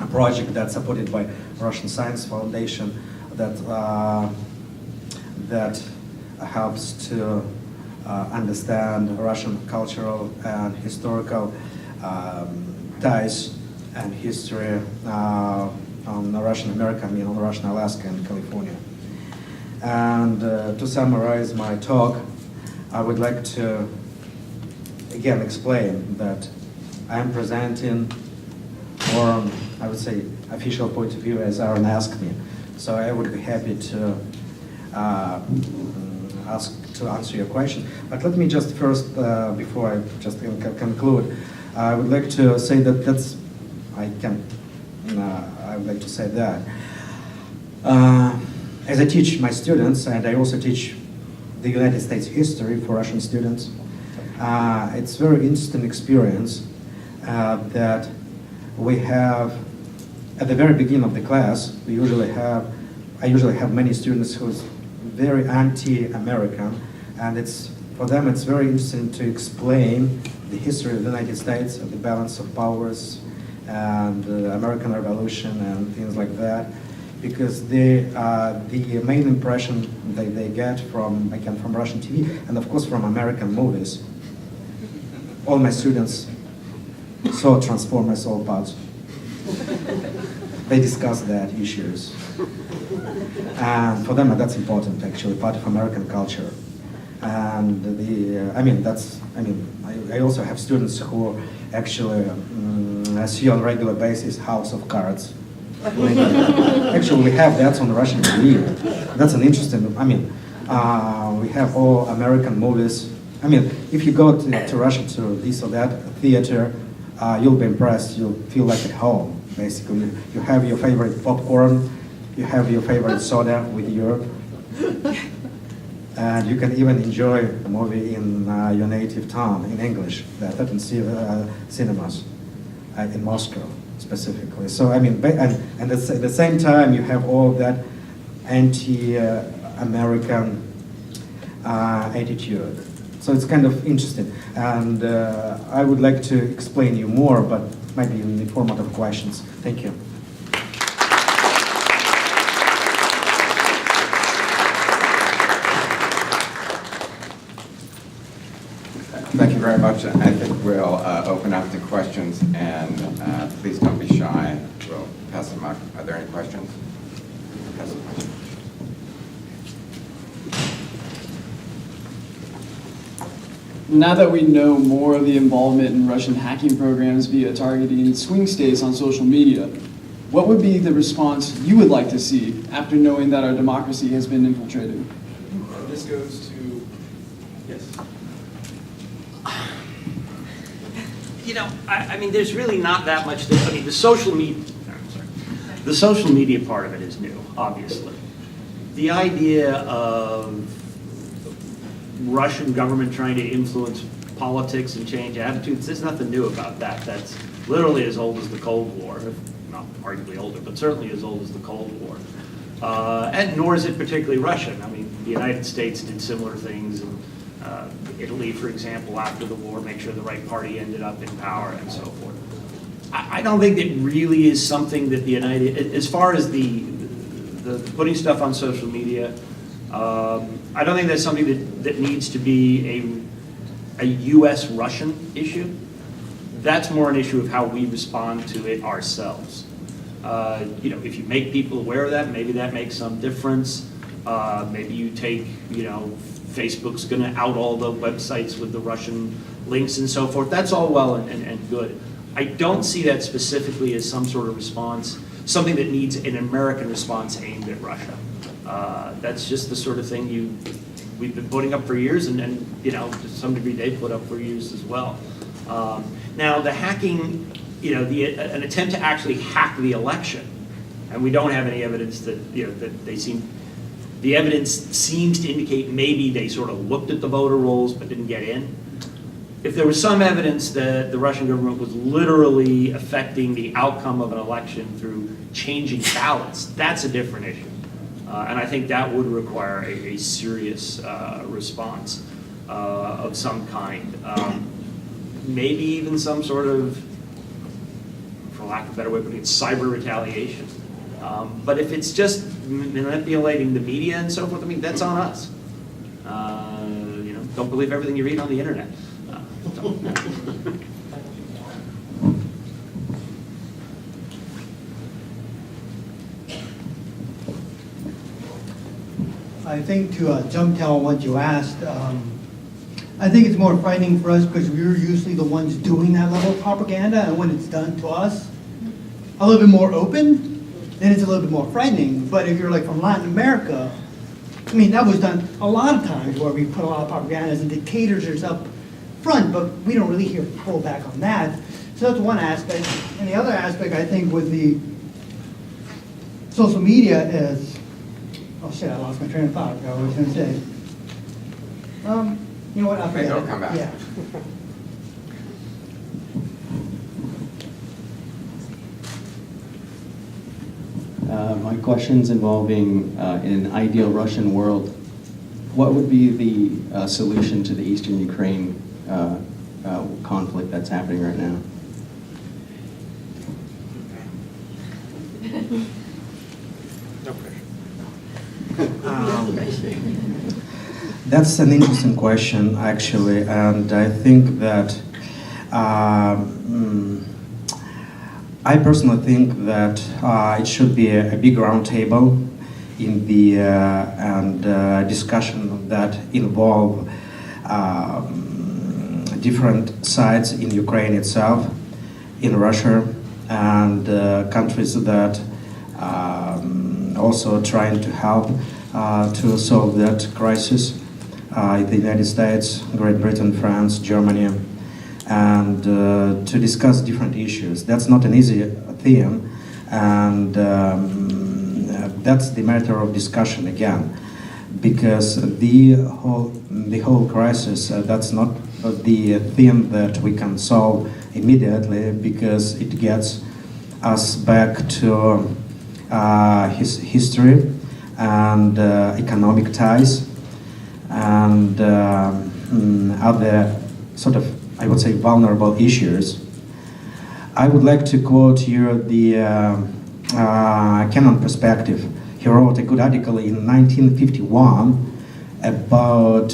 a project that's supported by Russian Science Foundation that, that helps to understand Russian cultural and historical ties and history on Russian America, I mean on Russian Alaska and California. And to summarize my talk, I would like to again explain that I am presenting from, I would say, official point of view as Aaron asked me. So I would be happy to answer your question. But let me just first, before I just conclude, I would like to say that I would like to say that as I teach my students, and I also teach the United States history for Russian students, it's a very interesting experience that we have at the very beginning of the class. I usually have many students who's very anti-American, and for them it's very interesting to explain the history of the United States, of the balance of powers, and the American Revolution and things like that, because the main impression they get from Russian TV and of course from American movies. All my students saw Transformers all parts. They discuss that issues, and for them that's important, actually, part of American culture. And I also have students who actually see on a regular basis House of Cards. Actually, we have that on Russian TV. That's an interesting, we have all American movies. If you go to Russia to this or that theater, you'll be impressed. You'll feel like at home, basically. You have your favorite popcorn, you have your favorite soda with Europe, and you can even enjoy a movie in your native town in English. That in cinemas in Moscow specifically. So and at the same time you have all that anti-American attitude. So it's kind of interesting, and I would like to explain you more, but maybe in the format of questions. Thank you. you very much. I think we'll open up to questions, and please don't be shy. We'll pass them up. Are there any questions? Pass them up. Now that we know more of the involvement in Russian hacking programs via targeting swing states on social media, what would be the response you would like to see after knowing that our democracy has been infiltrated? This goes to, yes. You know, I mean, there's really not that much. I mean, the social media part of it is new, obviously. The idea of Russian government trying to influence politics and change attitudes, there's nothing new about that. That's literally as old as the Cold War, if not arguably older, but certainly as old as the Cold War. And nor is it particularly Russian. I mean, the United States did similar things, and Italy, for example, after the war, make sure the right party ended up in power and so forth. I don't think that really is something that the United, as far as the putting stuff on social media, I don't think that's something that needs to be a U.S.-Russian issue. That's more an issue of how we respond to it ourselves. You know, if you make people aware of that, maybe that makes some difference. Maybe you take, you know, Facebook's going to out all the websites with the Russian links and so forth. That's all well and good. I don't see that specifically as some sort of response, something that needs an American response aimed at Russia. That's just the sort of thing we've been putting up for years, and you know, to some degree they put up for years as well. Now the hacking, you know, an attempt to actually hack the election, and we don't have any evidence that, you know, that the evidence seems to indicate maybe they sort of looked at the voter rolls but didn't get in. If there was some evidence that the Russian government was literally affecting the outcome of an election through changing ballots, that's a different issue. And I think that would require a serious response of some kind. Maybe even some sort of, for lack of a better way of putting it, cyber retaliation. But if it's just manipulating the media and so forth, I mean, that's on us. You know, don't believe everything you read on the internet. I think to jump on what you asked, I think it's more frightening for us because we're usually the ones doing that level of propaganda, and when it's done to us, a little bit more open, then it's a little bit more frightening. But if you're like from Latin America, I mean, that was done a lot of times where we put a lot of propagandas and dictators up front, but we don't really hear pullback on that. So that's one aspect. And the other aspect, I think, with the social media is, oh shit, I lost my train of thought. I was going to say. You know what? I'll Okay, it'll come back. Yeah. My question's involving, in an ideal Russian world, what would be the solution to the eastern Ukraine conflict that's happening right now? That's an interesting question, actually, and I think that I personally think that it should be a big roundtable in the and discussion that involve different sides in Ukraine itself, in Russia, and countries that also trying to help to solve that crisis. The United States, Great Britain, France, Germany, and to discuss different issues. That's not an easy theme, and that's the matter of discussion again, because the whole crisis, that's not the theme that we can solve immediately, because it gets us back to his history and economic ties and other sort of, I would say, vulnerable issues. I would like to quote here the Cohen perspective. He wrote a good article in 1951 about,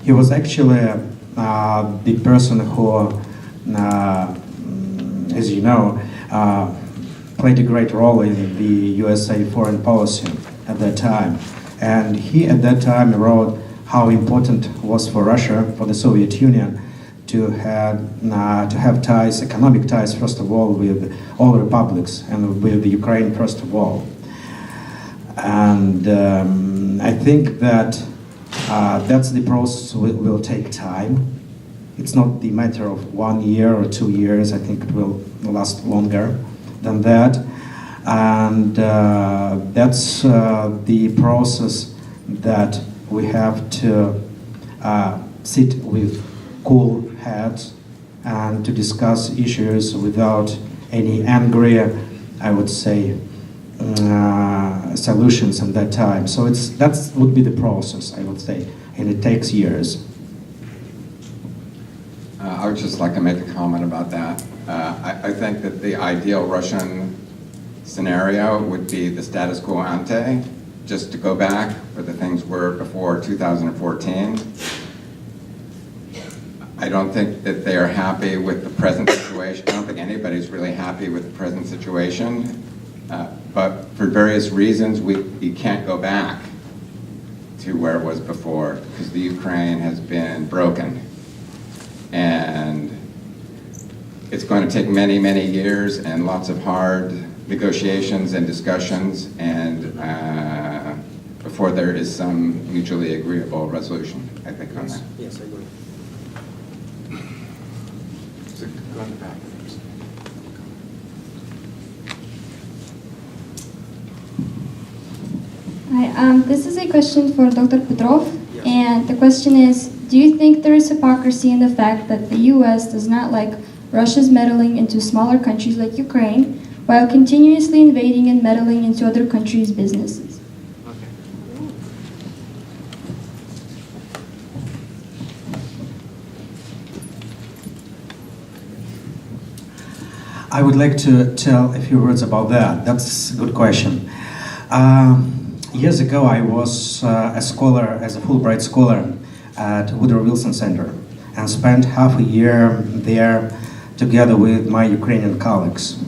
he was actually the person who, as you know, played a great role in the USA foreign policy at that time. And he at that time wrote how important it was for Russia, for the Soviet Union, to have ties, economic ties, first of all, with all republics and with Ukraine, first of all. And I think that that's the process will take time. It's not the matter of 1 year or 2 years. I think it will last longer than that. And that's the process that we have to sit with cool heads and to discuss issues without any angry, I would say, solutions at that time. So that would be the process, I would say, and it takes years. I would just like to make a comment about that. I think that the ideal Russian scenario would be the status quo ante, just to go back where the things were before 2014. I don't think that they are happy with the present situation. I don't think anybody's really happy with the present situation. But for various reasons, we can't go back to where it was before because the Ukraine has been broken. And it's going to take many, many years and lots of hard negotiations and discussions and before there is some mutually agreeable resolution, I think, on that. Yes, I agree. So go in the back. Hi, this is a question for Dr. Petrov, Yes. and the question is, do you think there is hypocrisy in the fact that the U.S. does not like Russia's meddling into smaller countries like Ukraine, while continuously invading and meddling into other countries' businesses? I would like to tell a few words about that. That's a good question. Years ago, I was a scholar, as a Fulbright scholar at Woodrow Wilson Center, and spent half a year there together with my Ukrainian colleagues.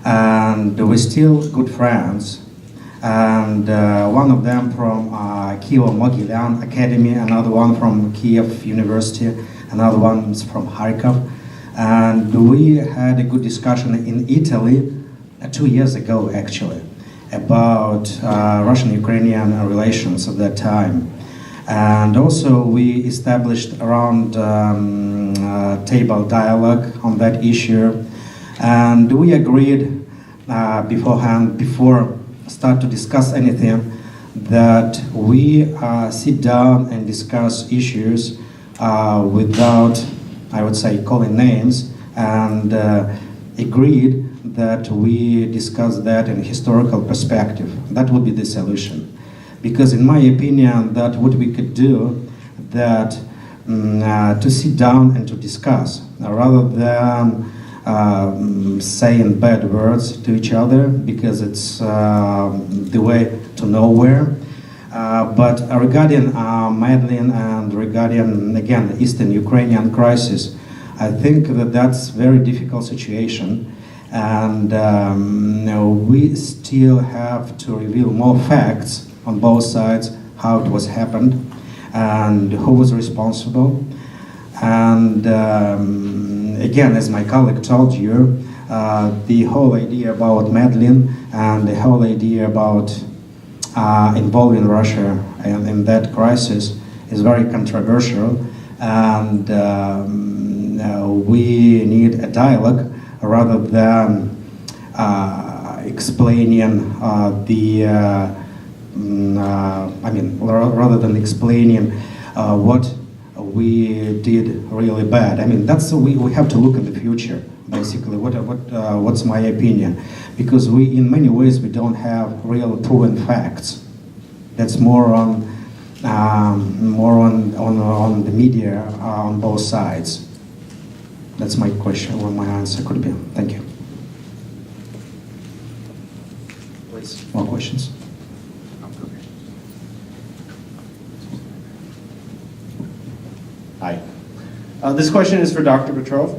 And we're still good friends. And one of them from Kyiv-Mogilyan Academy, another one from Kiev University, another one is from Kharkov. And we had a good discussion in Italy 2 years ago, actually, about Russian-Ukrainian relations at that time. And also we established around table dialogue on that issue. And we agreed beforehand, before start to discuss anything, that we sit down and discuss issues without, I would say, calling names, and agreed that we discuss that in a historical perspective. That would be the solution. Because in my opinion, that what we could do, that to sit down and to discuss, rather than saying bad words to each other, because it's the way to nowhere. But regarding meddling and regarding, again, the Eastern Ukrainian crisis, I think that that's a very difficult situation. And we still have to reveal more facts on both sides, how it was happened, and who was responsible. And again, as my colleague told you, the whole idea about meddling and the whole idea about involving Russia in that crisis is very controversial, and we need a dialogue rather than explaining rather than explaining what we did really bad. I mean, that's we have to look in the future. Basically, what's my opinion? Because in many ways we don't have real proven facts. That's more on the media on both sides. That's my question. What my answer could be. Thank you. Please. More questions? Hi. This question is for Dr. Petrov.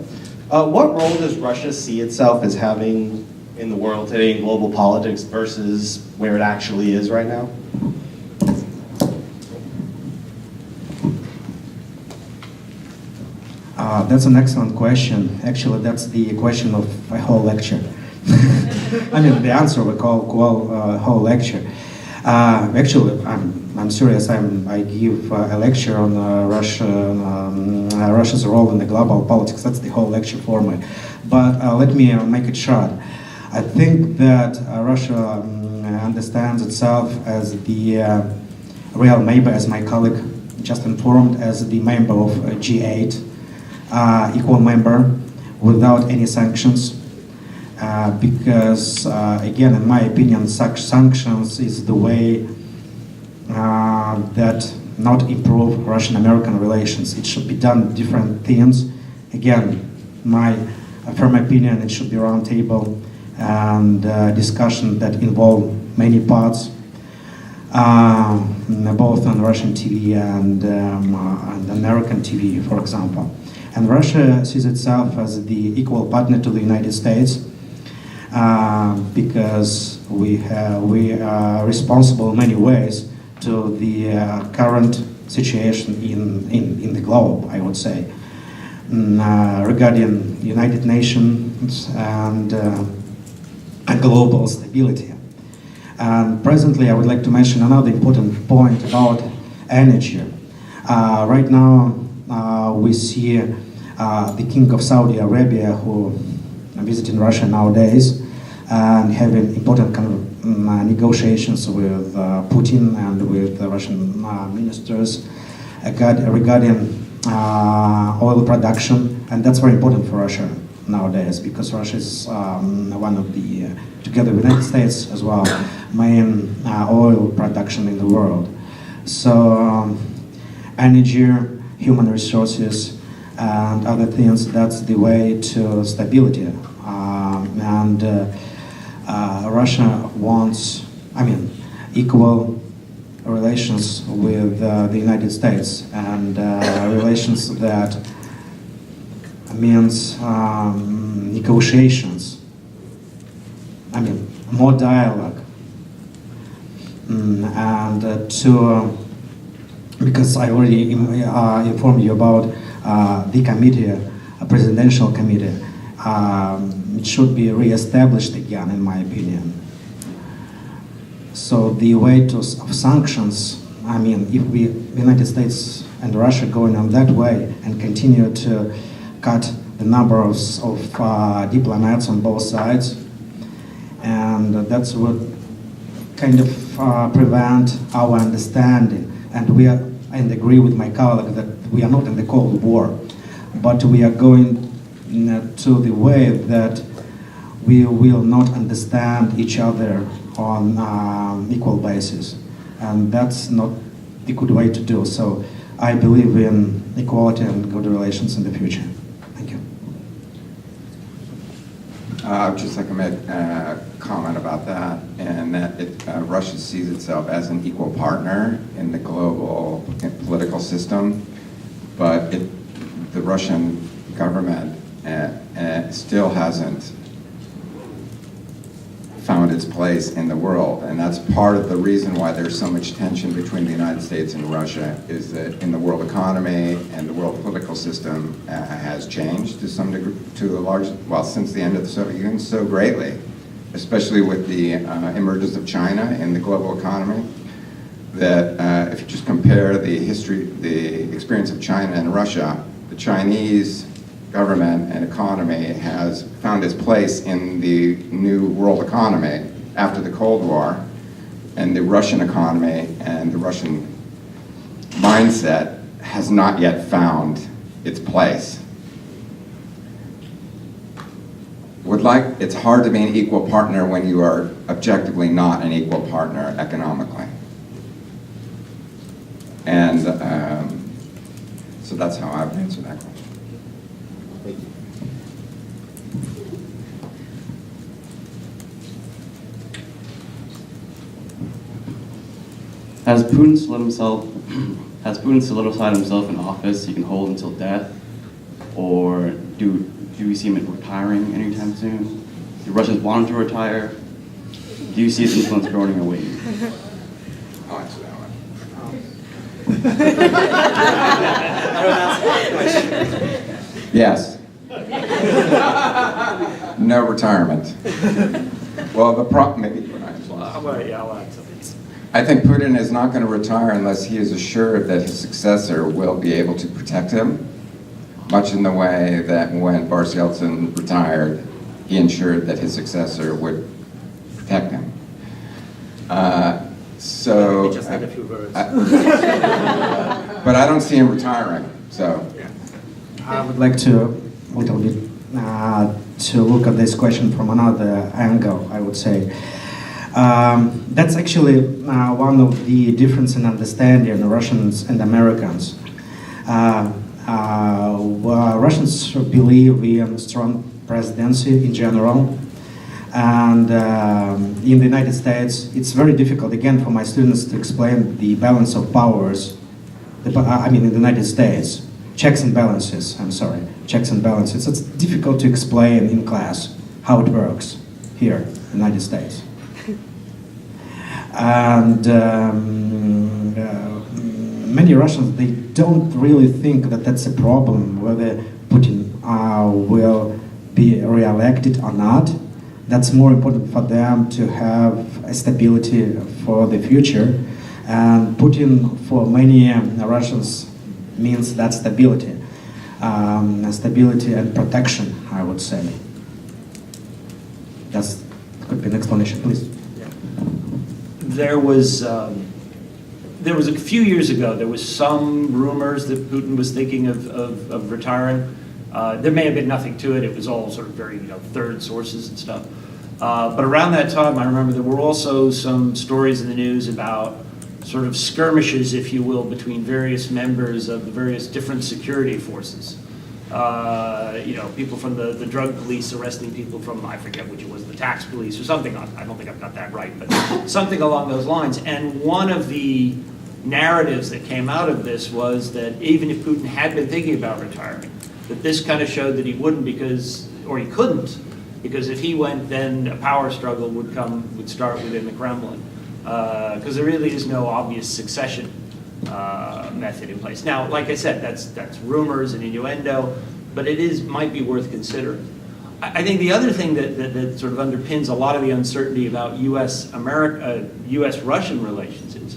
What role does Russia see itself as having in the world today in global politics versus where it actually is right now? That's an excellent question. Actually, that's the question of a whole lecture. I mean, the answer we call whole lecture. Actually, I'm serious. I give a lecture on Russia's role in the global politics. That's the whole lecture format. But let me make it short. I think that Russia understands itself as the real member, as my colleague just informed, as the member of G8. Equal member without any sanctions because again, in my opinion, such sanctions is the way that not improve Russian-American relations. It should be done different things. Again, my firm opinion, it should be roundtable and discussion that involve many parts, both on Russian TV and American TV, for example. And Russia sees itself as the equal partner to the United States because we are responsible in many ways to the current situation in the globe, I would say, regarding United Nations and global stability. And presently, I would like to mention another important point about energy. Right now, we see the King of Saudi Arabia who visiting Russia nowadays and having important kind of negotiations with Putin and with the Russian ministers regarding oil production, and that's very important for Russia nowadays because Russia is one of the, together with the United States as well, main oil production in the world. So energy, human resources, and other things, that's the way to stability. Russia wants, equal relations with the United States and relations that means negotiations. More dialogue. Because I already informed you about the committee, a presidential committee. It should be re-established again, in my opinion. So the way of sanctions, if the United States and Russia going on that way and continue to cut the number of diplomats on both sides, and that's what kind of prevent our understanding. And and agree with my colleague that we are not in the Cold War, but we are going to the way that we will not understand each other on equal basis, and that's not the good way to do. So I believe in equality and good relations in the future. Thank you. I'd just like to make a comment about that, and that Russia sees itself as an equal partner in the global political system, but the Russian government still hasn't found its place in the world, and that's part of the reason why there's so much tension between the United States and Russia, is that in the world economy and the world political system has changed to some degree, since the end of the Soviet Union, so greatly, especially with the emergence of China in the global economy, that if you just compare the experience of China and Russia, the Chinese government and economy has found its place in the new world economy after the Cold War, and the Russian economy and the Russian mindset has not yet found its place. It's hard to be an equal partner when you are objectively not an equal partner economically. And so that's how I would answer that question. Thank you. Has Putin solidified himself in office he can hold until death? or do we see him retiring anytime soon? Do Russians want him to retire? Do you see his influence growing or waning? I'll answer that one. Yes. No retirement. Well, the problem, maybe you and I as well. I'll add something. I think Putin is not going to retire unless he is assured that his successor will be able to protect him, much in the way that when Boris Yeltsin retired, he ensured that his successor would protect him. So, He just had a few words. but I don't see him retiring. So, I would like to little bit to look at this question from another angle, I would say. That's actually one of the difference in understanding Russians and Americans. Russians believe in strong presidency in general, and in the United States, it's very difficult, again, for my students to explain the balance of powers, in the United States. Checks and balances, checks and balances. It's difficult to explain in class how it works here in the United States. And many Russians, they don't really think that that's a problem, whether Putin will be re-elected or not. That's more important for them to have a stability for the future. And Putin, for many Russians, means that stability. Stability and protection, I would say. That could be an explanation, please. There was a few years ago, there was some rumors that Putin was thinking of retiring. There may have been nothing to it. It was all sort of very, third sources and stuff. But around that time, I remember there were also some stories in the news about sort of skirmishes, if you will, between various members of the various different security forces. People from the drug police arresting people from, I forget which it was, the tax police or something. I don't think I've got that right, but something along those lines. And one of the narratives that came out of this was that even if Putin had been thinking about retiring, that this kind of showed that he wouldn't or he couldn't, because if he went, then a power struggle would start within the Kremlin. Because there really is no obvious succession method in place. Now, like I said, that's rumors and innuendo, but it might be worth considering. I think the other thing that sort of underpins a lot of the uncertainty about U.S.-Russian relations is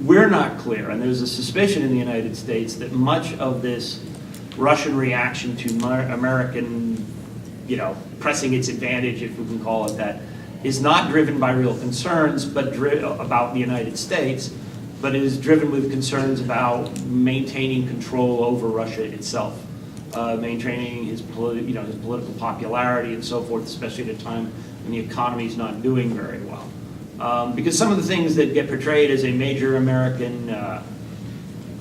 we're not clear, and there's a suspicion in the United States that much of this Russian reaction to American, pressing its advantage, if we can call it that, is not driven by real concerns about the United States, but is driven with concerns about maintaining control over Russia itself, maintaining his political popularity and so forth, especially at a time when the economy is not doing very well. Because some of the things that get portrayed as a major American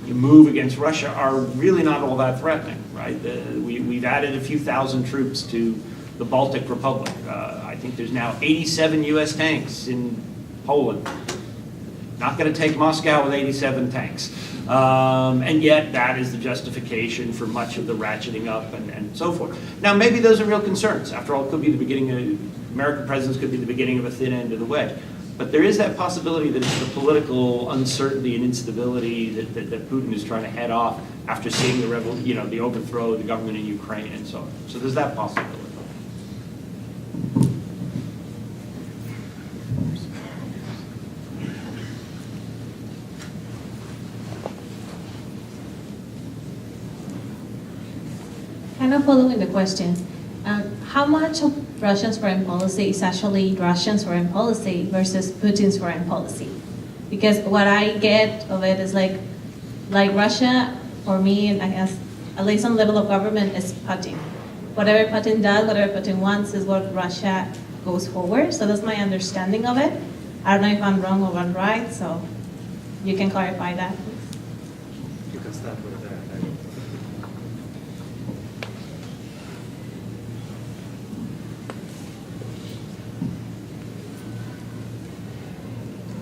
move against Russia are really not all that threatening, right? We've added a few thousand troops to the Baltic Republic. I think there's now 87 U.S. tanks in Poland. Not going to take Moscow with 87 tanks. And yet that is the justification for much of the ratcheting up and so forth. Now, maybe those are real concerns. After all, it could be the beginning American presence could be the beginning of a thin end of the wedge. But there is that possibility that it's the political uncertainty and instability that Putin is trying to head off after seeing the overthrow of the government in Ukraine and so on. So there's that possibility. Kind of following the question, how much of Russia's foreign policy is actually Russia's foreign policy versus Putin's foreign policy? Because what I get of it is like Russia, for me, and I guess at least on the level of government, is Putin. Whatever Putin does, whatever Putin wants is what Russia goes forward. So that's my understanding of it. I don't know if I'm wrong or I'm right, so you can clarify that, please. You can start with that.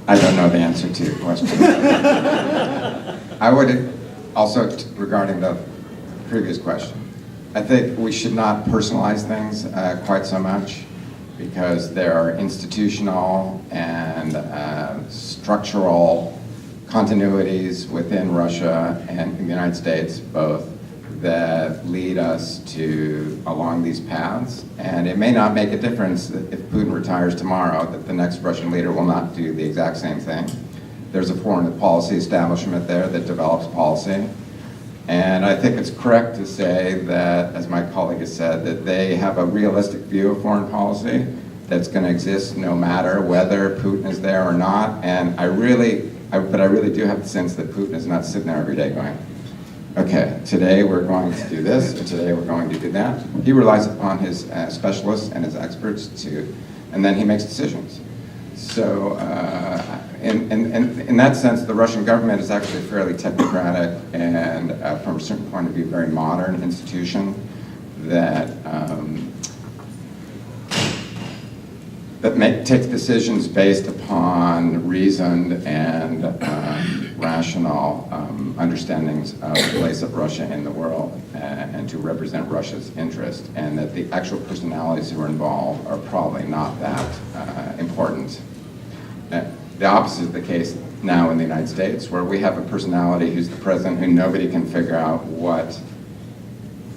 I don't know the answer to your question. I would also, regarding the previous question. I think we should not personalize things quite so much, because there are institutional and structural continuities within Russia and the United States both that lead us to along these paths. And it may not make a difference that if Putin retires tomorrow, that the next Russian leader will not do the exact same thing. There's a foreign policy establishment there that develops policy. And I think it's correct to say that, as my colleague has said, that they have a realistic view of foreign policy that's going to exist no matter whether Putin is there or not. And I really do have the sense that Putin is not sitting there every day going, okay, today we're going to do this, and today we're going to do that. He relies upon his specialists and his experts and then he makes decisions. So in that sense, the Russian government is actually fairly technocratic and from a certain point of view, very modern institution that takes decisions based upon reasoned and rational understandings of the place of Russia in the world and to represent Russia's interest, and that the actual personalities who are involved are probably not that important. The opposite is the case now in the United States, where we have a personality who's the president who nobody can figure out what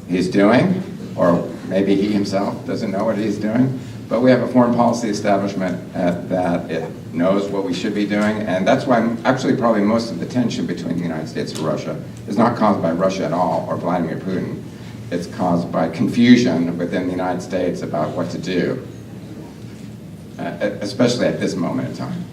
he's doing, or maybe he himself doesn't know what he's doing. But we have a foreign policy establishment that it knows what we should be doing, and that's why actually probably most of the tension between the United States and Russia is not caused by Russia at all, or Vladimir Putin. It's caused by confusion within the United States about what to do, especially at this moment in time.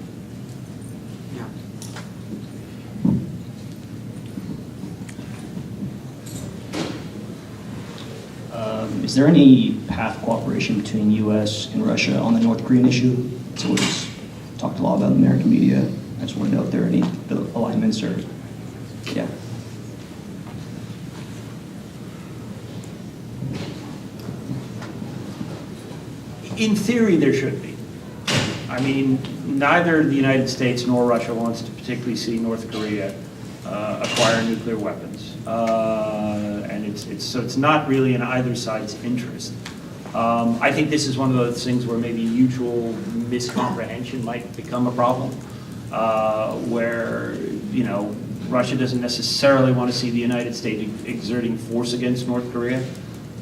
Is there any path of cooperation between U.S. and Russia on the North Korean issue? So we just talked a lot about American media. I just want to know if there are any alignments or, yeah. In theory, there should be. I mean, neither the United States nor Russia wants to particularly see North Korea acquire nuclear weapons. And it's not really in either side's interest. I think this is one of those things where maybe mutual miscomprehension might become a problem, where, you know, Russia doesn't necessarily want to see the United States exerting force against North Korea.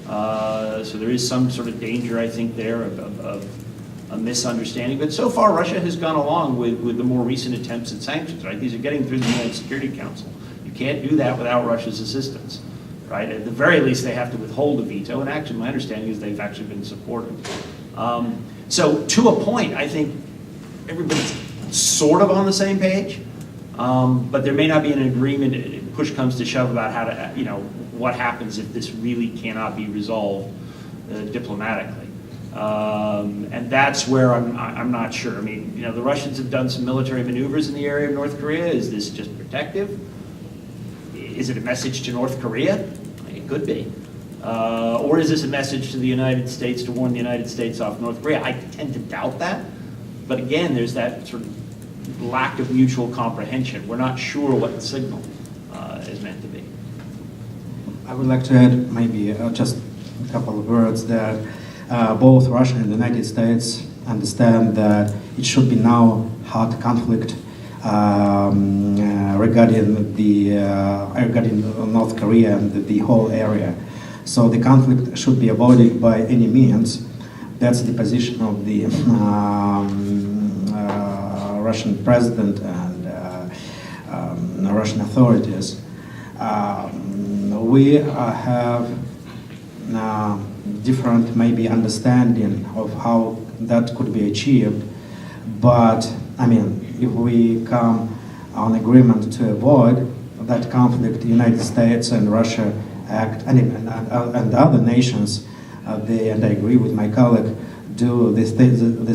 So there is some sort of danger, I think, there of a misunderstanding. But so far, Russia has gone along with the more recent attempts at sanctions, right? These are getting through the United Security Council. You can't do that without Russia's assistance, right? At the very least, they have to withhold a veto, and actually, my understanding is they've actually been supportive. So to a point, I think everybody's sort of on the same page, but there may not be an agreement if push comes to shove about how to, you know, what happens if this really cannot be resolved diplomatically. And that's where I'm not sure. I mean, you know, the Russians have done some military maneuvers in the area of North Korea. Is this just protective? Is it a message to North Korea? It could be. Or is this a message to the United States to warn the United States off North Korea? I tend to doubt that. But again, there's that sort of lack of mutual comprehension. We're not sure what the signal is meant to be. I would like to add maybe just a couple of words that both Russia and the United States understand that it should be now hot conflict regarding North Korea and the whole area. So the conflict should be avoided by any means. That's the position of the Russian president and Russian authorities. We have different maybe understanding of how that could be achieved, but I mean, if we come on agreement to avoid that conflict, the United States and Russia act, and other nations, and I agree with my colleague, do the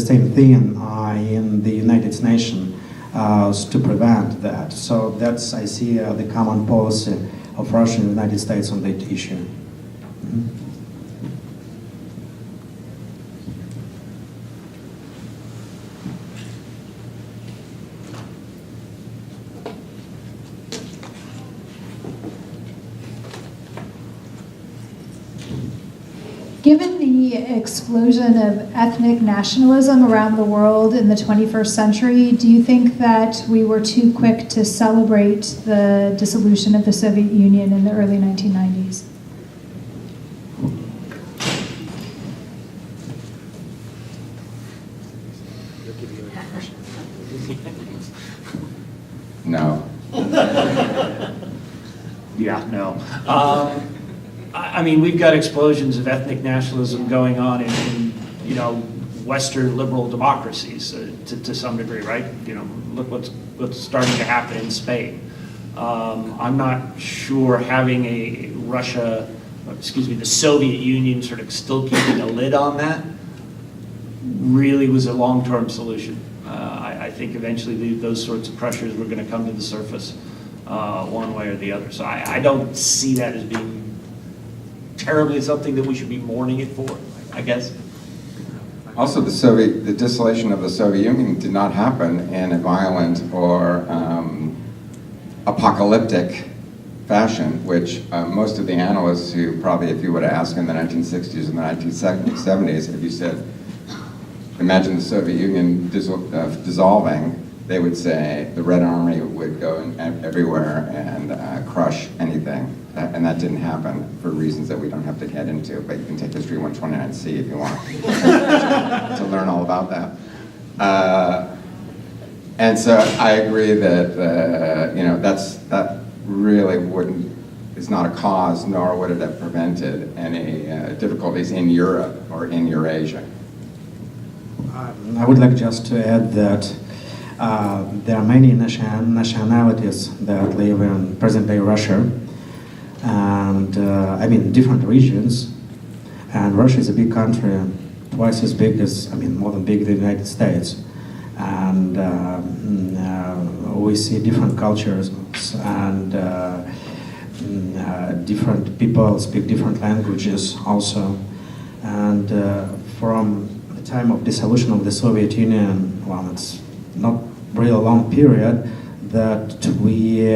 same thing in the United Nations to prevent that. So that's, I see, the common policy of Russia and the United States on that issue. Mm-hmm. Given the explosion of ethnic nationalism around the world in the 21st century, do you think that we were too quick to celebrate the dissolution of the Soviet Union in the early 1990s? No. Yeah, no. I mean, we've got explosions of ethnic nationalism going on in Western liberal democracies to some degree, right? Look what's starting to happen in Spain. I'm not sure having the Soviet Union sort of still keeping a lid on that really was a long-term solution. I think eventually those sorts of pressures were going to come to the surface one way or the other. So I don't see that as being terribly something that we should be mourning it for, I guess. Also, the dissolution of the Soviet Union did not happen in a violent or apocalyptic fashion, which most of the analysts who probably, if you would ask in the 1960s and the 1970s, if you said, imagine the Soviet Union dissolving, they would say the Red Army would go everywhere and crush anything. And that didn't happen for reasons that we don't have to get into, but you can take History 129C if you want to learn all about that. And so I agree that that really is not a cause, nor would it have prevented any difficulties in Europe or in Eurasia. I would like just to add that there are many nationalities that live in present-day Russia, and different regions. And Russia is a big country, twice as big as, more than big the United States. And we see different cultures, and different people speak different languages also. And from the time of dissolution of the Soviet Union, well, it's not really a long period that we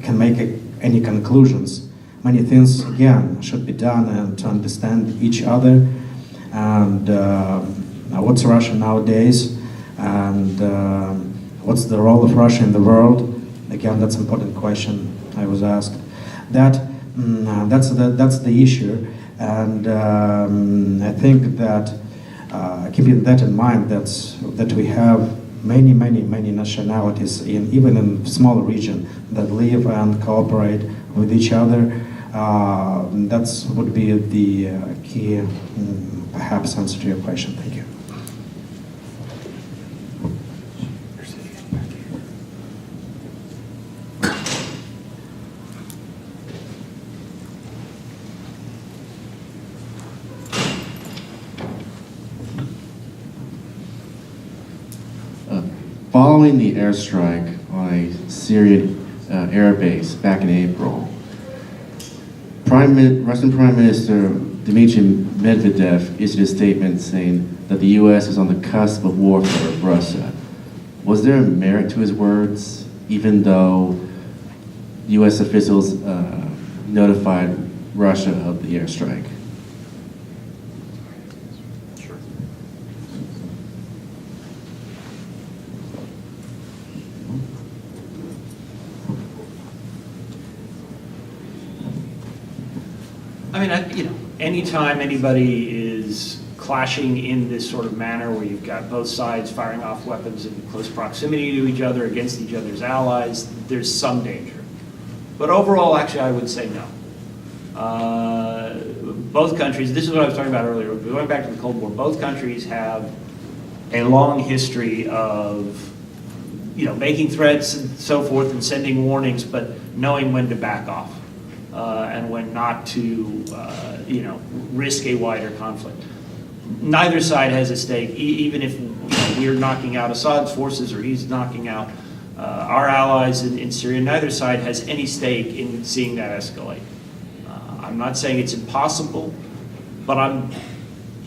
can make any conclusions. Many things, again, should be done and to understand each other. And what's Russia nowadays? And what's the role of Russia in the world? Again, that's an important question I was asked. That's the issue. And I think that keeping that in mind, that we have many nationalities even in small region that live and cooperate with each other. That would be the key, perhaps, answer to your question. Thank you. Following the airstrike on a Syrian air base back in April, Russian Prime Minister Dmitry Medvedev issued a statement saying that the U.S. is on the cusp of warfare with Russia. Was there a merit to his words, even though U.S. officials notified Russia of the airstrike? Anytime anybody is clashing in this sort of manner where you've got both sides firing off weapons in close proximity to each other against each other's allies, there's some danger. But overall, actually, I would say no. Both countries, this is what I was talking about earlier, going back to the Cold War, both countries have a long history of making threats and so forth and sending warnings, but knowing when to back off. And when not to, risk a wider conflict. Neither side has a stake, even if we're knocking out Assad's forces or he's knocking out our allies in Syria. Neither side has any stake in seeing that escalate. I'm not saying it's impossible, but I'm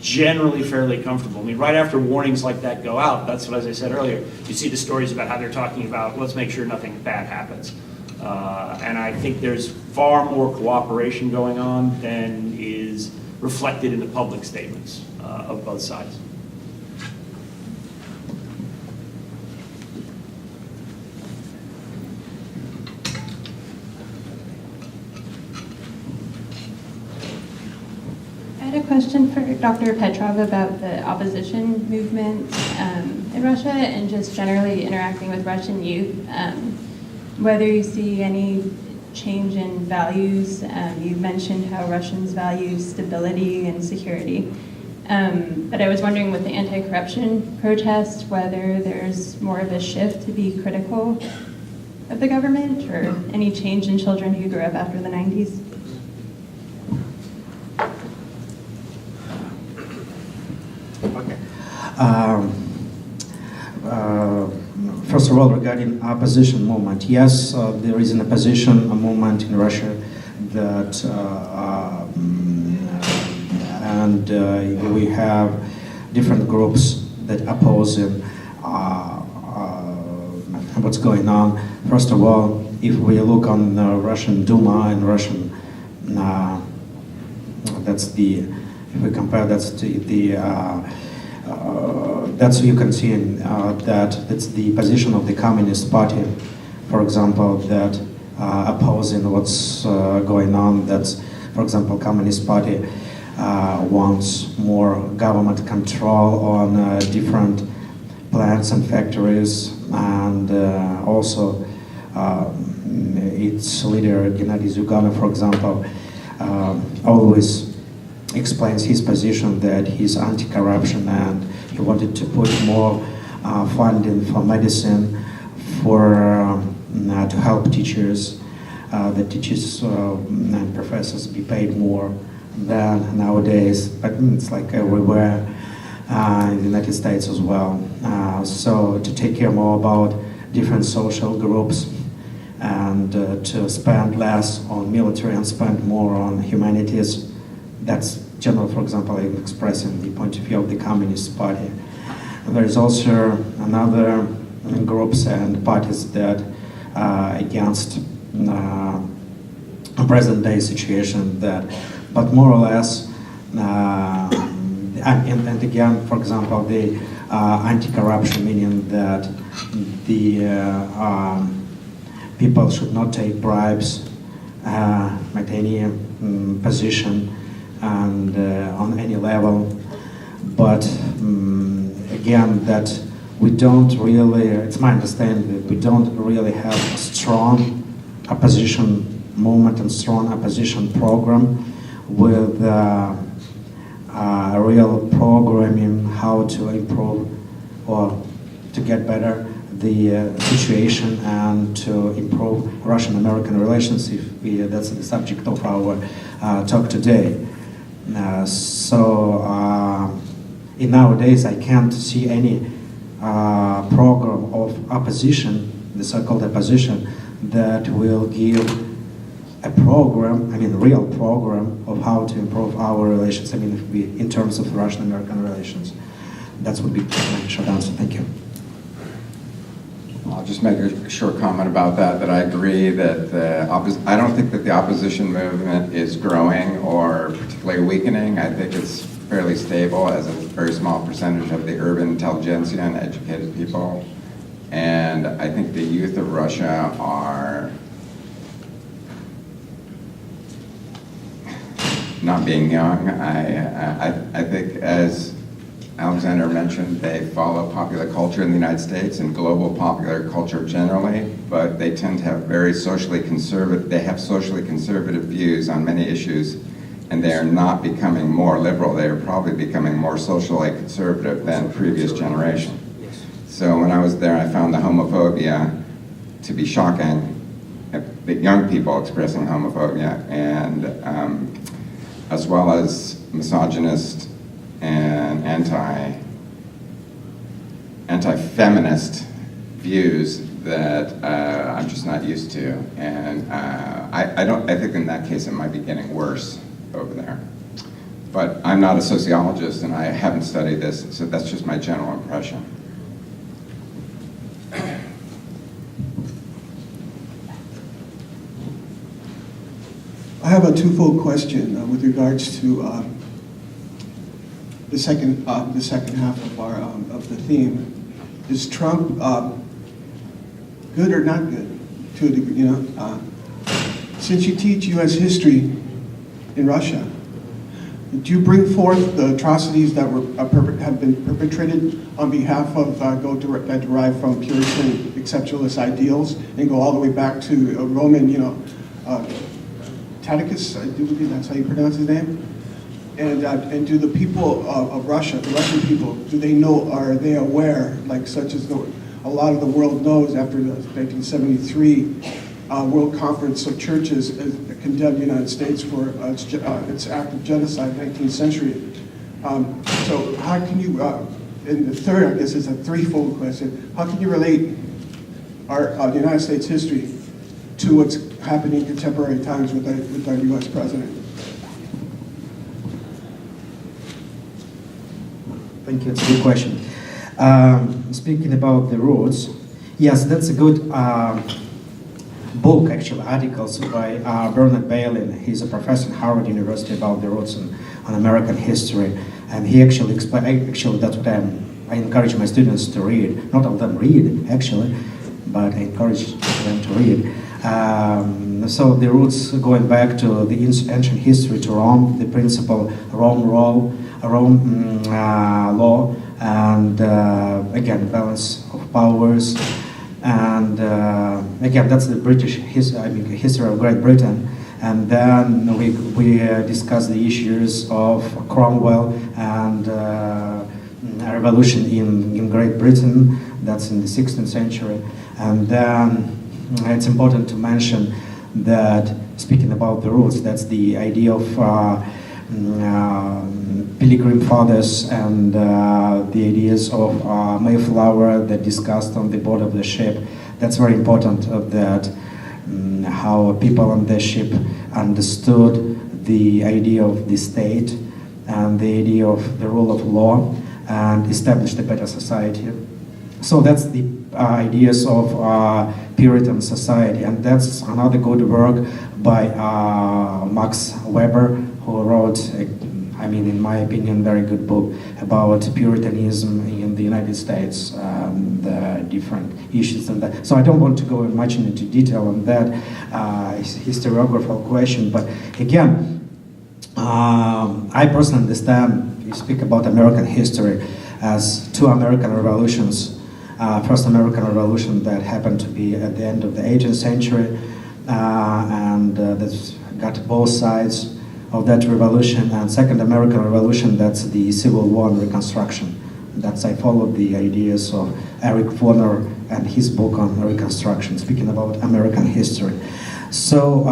generally fairly comfortable. Right after warnings like that go out, that's what, as I said earlier, you see the stories about how they're talking about, let's make sure nothing bad happens. And I think there's far more cooperation going on than is reflected in the public statements of both sides. I had a question for Dr. Petrov about the opposition movement in Russia and just generally interacting with Russian youth. Whether you see any change in values. You mentioned how Russians value stability and security. But I was wondering with the anti-corruption protests, whether there's more of a shift to be critical of the government or any change in children who grew up after the 90s. First of all, regarding opposition movement, yes, there is an opposition movement in Russia that, and we have different groups that oppose what's going on. First of all, if we look on the Russian Duma and Russian, if we compare, that's you can see that's the position of the Communist Party, for example, that opposing what's going on. That's, for example, Communist Party wants more government control on different plants and factories, and also its leader Gennady Zyuganov, for example, always explains his position that he's anti-corruption and he wanted to put more funding for medicine, for to help teachers, the teachers and professors be paid more than nowadays, but it's like everywhere in the United States as well. So to take care more about different social groups and to spend less on military and spend more on humanities. That's general, for example, expressing the point of view of the Communist Party. And there is also another groups and parties that against present-day situation that, but more or less, and again, for example, the anti-corruption, meaning that the people should not take bribes at any position and on any level, but again, that we don't really, it's my understanding that we don't really have a strong opposition movement and strong opposition program with a real programming how to improve or to get better the situation and to improve Russian-American relations, if that's the subject of our talk today. In nowadays, I can't see any program of opposition, the so-called opposition, that will give a program, I mean, real program of how to improve our relations, I mean, if we, in terms of Russian-American relations. That would be my short answer. Thank you. I'll just make a short comment about that I agree that I don't think that the opposition movement is growing or particularly weakening. I think it's fairly stable as a very small percentage of the urban intelligentsia and educated people. And I think the youth of Russia are not being young. I think, as Alexander mentioned, they follow popular culture in the United States and global popular culture generally, but they tend to have very socially conservative, they have socially conservative views on many issues, and they are not becoming more liberal. They are probably becoming more socially conservative than previous generation. So when I was there, I found the homophobia to be shocking, the young people expressing homophobia, and as well as misogynist and anti-feminist views that I'm just not used to, and I think in that case it might be getting worse over there. But I'm not a sociologist and I haven't studied this, so that's just my general impression. I have a twofold question with regards to the second half of our of the theme. Is Trump good or not good to a degree? Since you teach U.S. history in Russia, do you bring forth the atrocities that have been perpetrated on behalf of that derive from Puritan exceptionalist ideals and go all the way back to Roman, Tacitus, I do believe that's how you pronounce his name? And do the people of Russia, the Russian people, do they know, are they aware, like such as a lot of the world knows after the 1973 World Conference of Churches condemned the United States for its act of genocide in the 19th century. So how can you, and the third, I guess, is a threefold question, how can you relate the United States history to what's happening in contemporary times with our U.S. president? Thank you, it's a good question. Speaking about the roads, yes, that's a good book, actually, articles by Bernard Bailyn. He's a professor at Harvard University about the roads on American history. And he actually explained, actually that's what I encourage my students to read. Not all of them read, actually, but I encourage them to read. So the roots going back to the ancient history to Rome, the principle Rome law, and again, balance of powers. And again, that's the British history of Great Britain. And then we discuss the issues of Cromwell and a revolution in Great Britain. That's in the 16th century. And then it's important to mention that, speaking about the roots, that's the idea of Pilgrim Fathers and the ideas of Mayflower that discussed on the board of the ship. That's very important that how people on the ship understood the idea of the state and the idea of the rule of law and established a better society. So that's the ideas of Puritan society, and that's another good work by Max Weber, who wrote, in my opinion, very good book about Puritanism in the United States, the different issues and that. So I don't want to go much into detail on that historiographical question, but again, I personally understand, you speak about American history as two American revolutions. First American Revolution that happened to be at the end of the 18th century, and that's got both sides of that revolution, and Second American Revolution, that's the Civil War and Reconstruction. That's, I followed the ideas of Eric Foner and his book on Reconstruction, speaking about American history. So,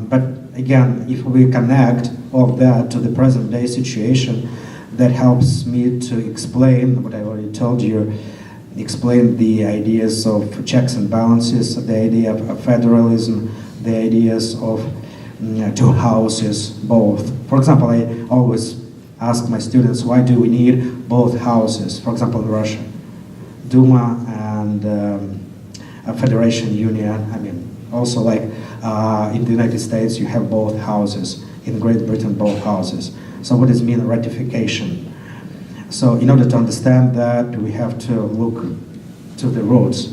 but again, if we connect all of that to the present day situation, that helps me to explain what I already told you, explain the ideas of checks and balances, the idea of federalism, the ideas of two houses, both. For example, I always ask my students, why do we need both houses? For example, in Russia, Duma and a Federation Union. Also like in the United States, you have both houses. In Great Britain, both houses. So what does it mean, ratification? So in order to understand that, we have to look to the roots,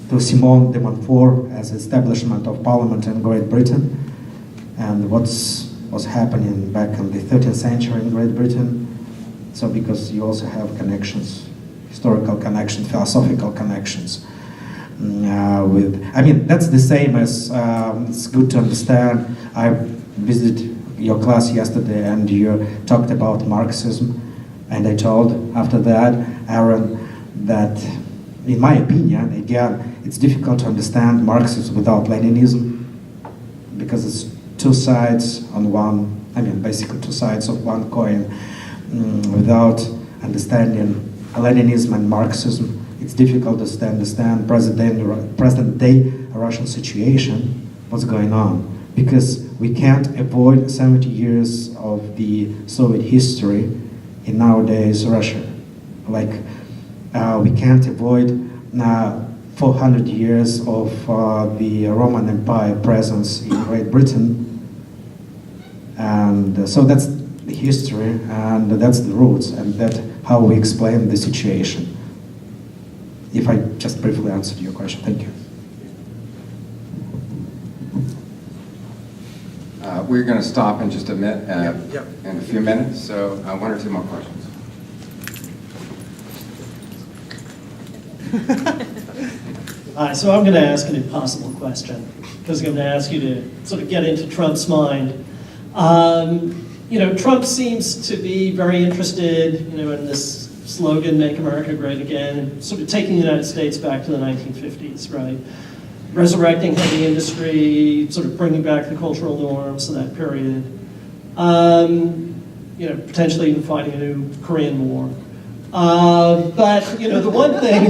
to Simon de Montfort as establishment of Parliament in Great Britain, and was happening back in the 13th century in Great Britain. So because you also have connections, historical connections, philosophical connections that's the same as, it's good to understand. I visited your class yesterday and you talked about Marxism, and I told after that, Aaron, that in my opinion, again, it's difficult to understand Marxism without Leninism, because it's two sides on one, basically two sides of one coin. Without understanding Leninism and Marxism, it's difficult to understand present day Russian situation, what's going on, because we can't avoid 70 years of the Soviet history in nowadays Russia. Like we can't avoid 400 years of the Roman Empire presence in Great Britain. And so that's the history, and that's the roots, and that's how we explain the situation. If I just briefly answered your question, thank you. We're going to stop in just a minute, in a few minutes, so one or two more questions. So I'm going to ask an impossible question, because I'm going to ask you to sort of get into Trump's mind. You know, Trump seems to be very interested, you know, in this slogan, "Make America Great Again," and sort of taking the United States back to the 1950s, right? Resurrecting heavy industry, sort of bringing back the cultural norms of that period. You know, potentially even fighting a new Korean War. But you know, the one thing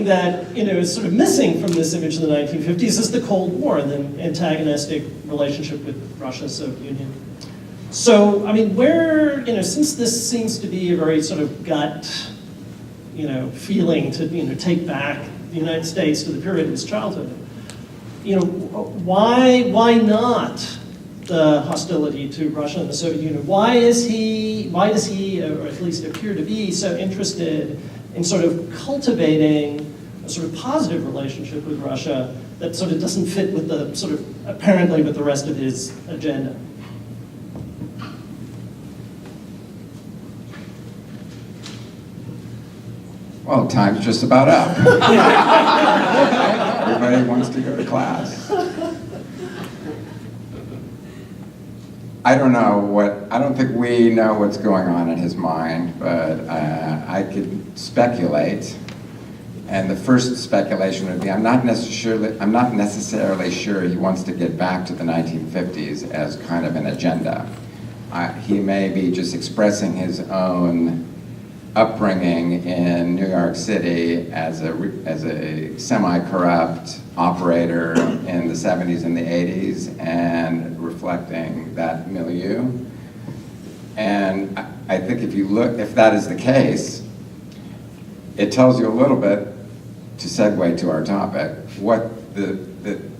that is sort of missing from this image of the 1950s is the Cold War and the antagonistic relationship with Russia, Soviet Union. So, I mean, where, you know, since this seems to be a very sort of gut, you know, feeling to, you know, take back the United States to the period of his childhood, you know, why not the hostility to Russia and the Soviet Union? Why does he, or at least appear to be, so interested in sort of cultivating a sort of positive relationship with Russia that sort of doesn't fit with the sort of, apparently with the rest of his agenda? Well, time's just about up. Everybody wants to go to class. I don't think we know what's going on in his mind, but I could speculate. And the first speculation would be, I'm not necessarily sure he wants to get back to the 1950s as kind of an agenda. He may be just expressing his own upbringing in New York City as a semi-corrupt operator in the 70s and the 80s and reflecting that milieu. And I think if that is the case, it tells you a little bit, to segue to our topic,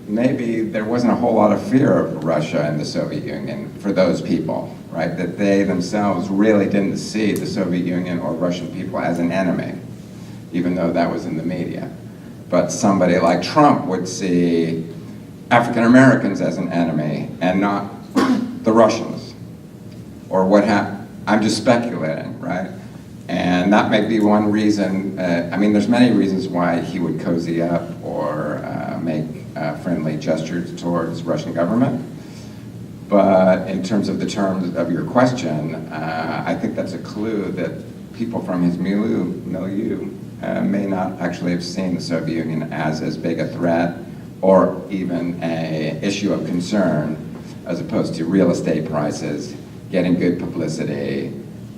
maybe there wasn't a whole lot of fear of Russia and the Soviet Union for those people, right? That they themselves really didn't see the Soviet Union or Russian people as an enemy, even though that was in the media. But somebody like Trump would see African Americans as an enemy and not the Russians. Or what happened? I'm just speculating, right? And that may be one reason. I mean, there's many reasons why he would cozy up or make friendly gestures towards Russian government. But in terms of the terms of your question, I think that's a clue that people from his milieu may not actually have seen the Soviet Union as big a threat or even an issue of concern, as opposed to real estate prices, getting good publicity,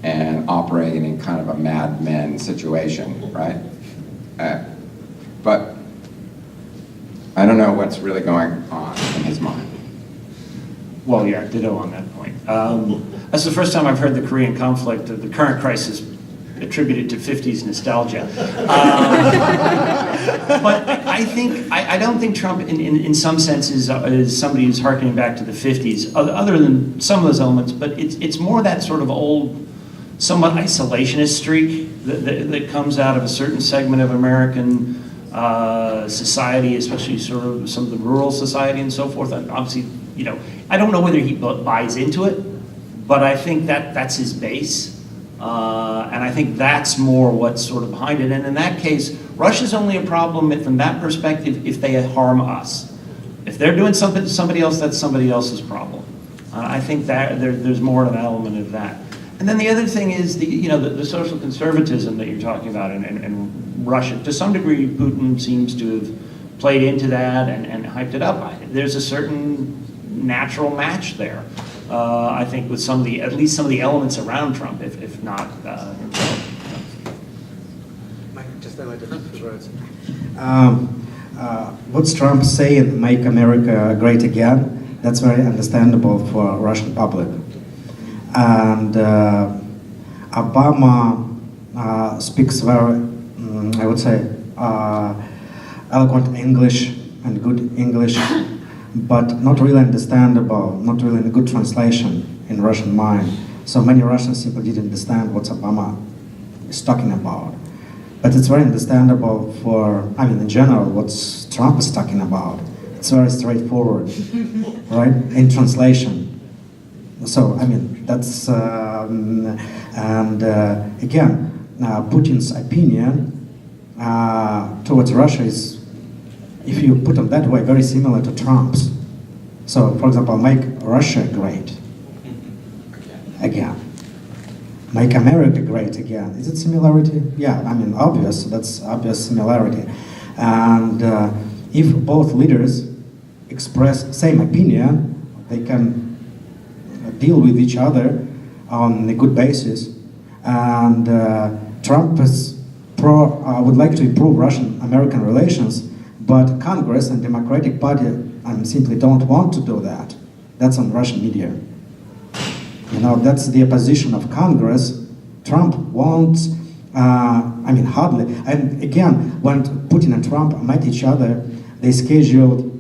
and operating in kind of a Mad Men situation, right? But I don't know what's really going on in his mind. Well, yeah, ditto on that point. That's the first time I've heard the Korean conflict, the current crisis, attributed to 50s nostalgia. But I don't think Trump, in some senses, is somebody who's harkening back to the 50s, other than some of those elements, but it's more that sort of old, somewhat isolationist streak that comes out of a certain segment of American society, especially sort of some of the rural society and so forth. And obviously, you know, I don't know whether he buys into it, but I think that's his base. And I think that's more what's sort of behind it. And in that case, Russia's only a problem from that perspective if they harm us. If they're doing something to somebody else, that's somebody else's problem. I think that there's more of an element of that. And then the other thing is the social conservatism that you're talking about in Russia. To some degree, Putin seems to have played into that and hyped it up. There's a certain natural match there. I think with at least some of the elements around Trump, if not himself. What's Trump saying, "Make America Great Again"? That's very understandable for Russian public. And Obama speaks very, I would say, eloquent English and good English. but not really understandable, not really in a good translation in Russian mind. So many Russians simply didn't understand what Obama is talking about. But it's very understandable for, I mean, in general, what Trump is talking about. It's very straightforward, right, in translation. So, I mean, that's, again, Putin's opinion towards Russia is, if you put them that way, very similar to Trump's. So, for example, make Russia great again. Make America great again. Is it similarity? Yeah, I mean, obvious. That's obvious similarity. And if both leaders express same opinion, they can deal with each other on a good basis. And Trump is would like to improve Russian-American relations, but Congress and Democratic Party simply don't want to do that. That's on Russian media. You know, that's the opposition of Congress. Trump wants, hardly. And again, when Putin and Trump met each other, they scheduled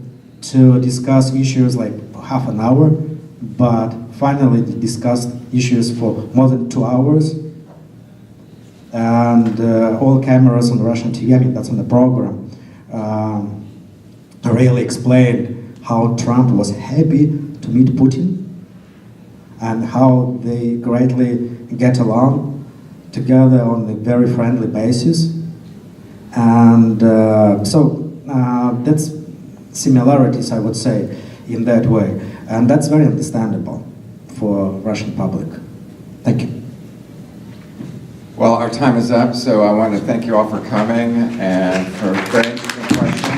to discuss issues like half an hour, but finally they discussed issues for more than 2 hours. And all cameras on Russian TV, I mean, that's on the program, really explained how Trump was happy to meet Putin and how they greatly get along together on a very friendly basis. And that's similarities, I would say, in that way. And that's very understandable for Russian public. Thank you. Well, our time is up, so I want to thank you all for coming and for very interesting questions.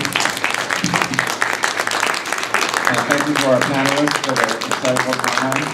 And thank you to our panelists for their insightful comments.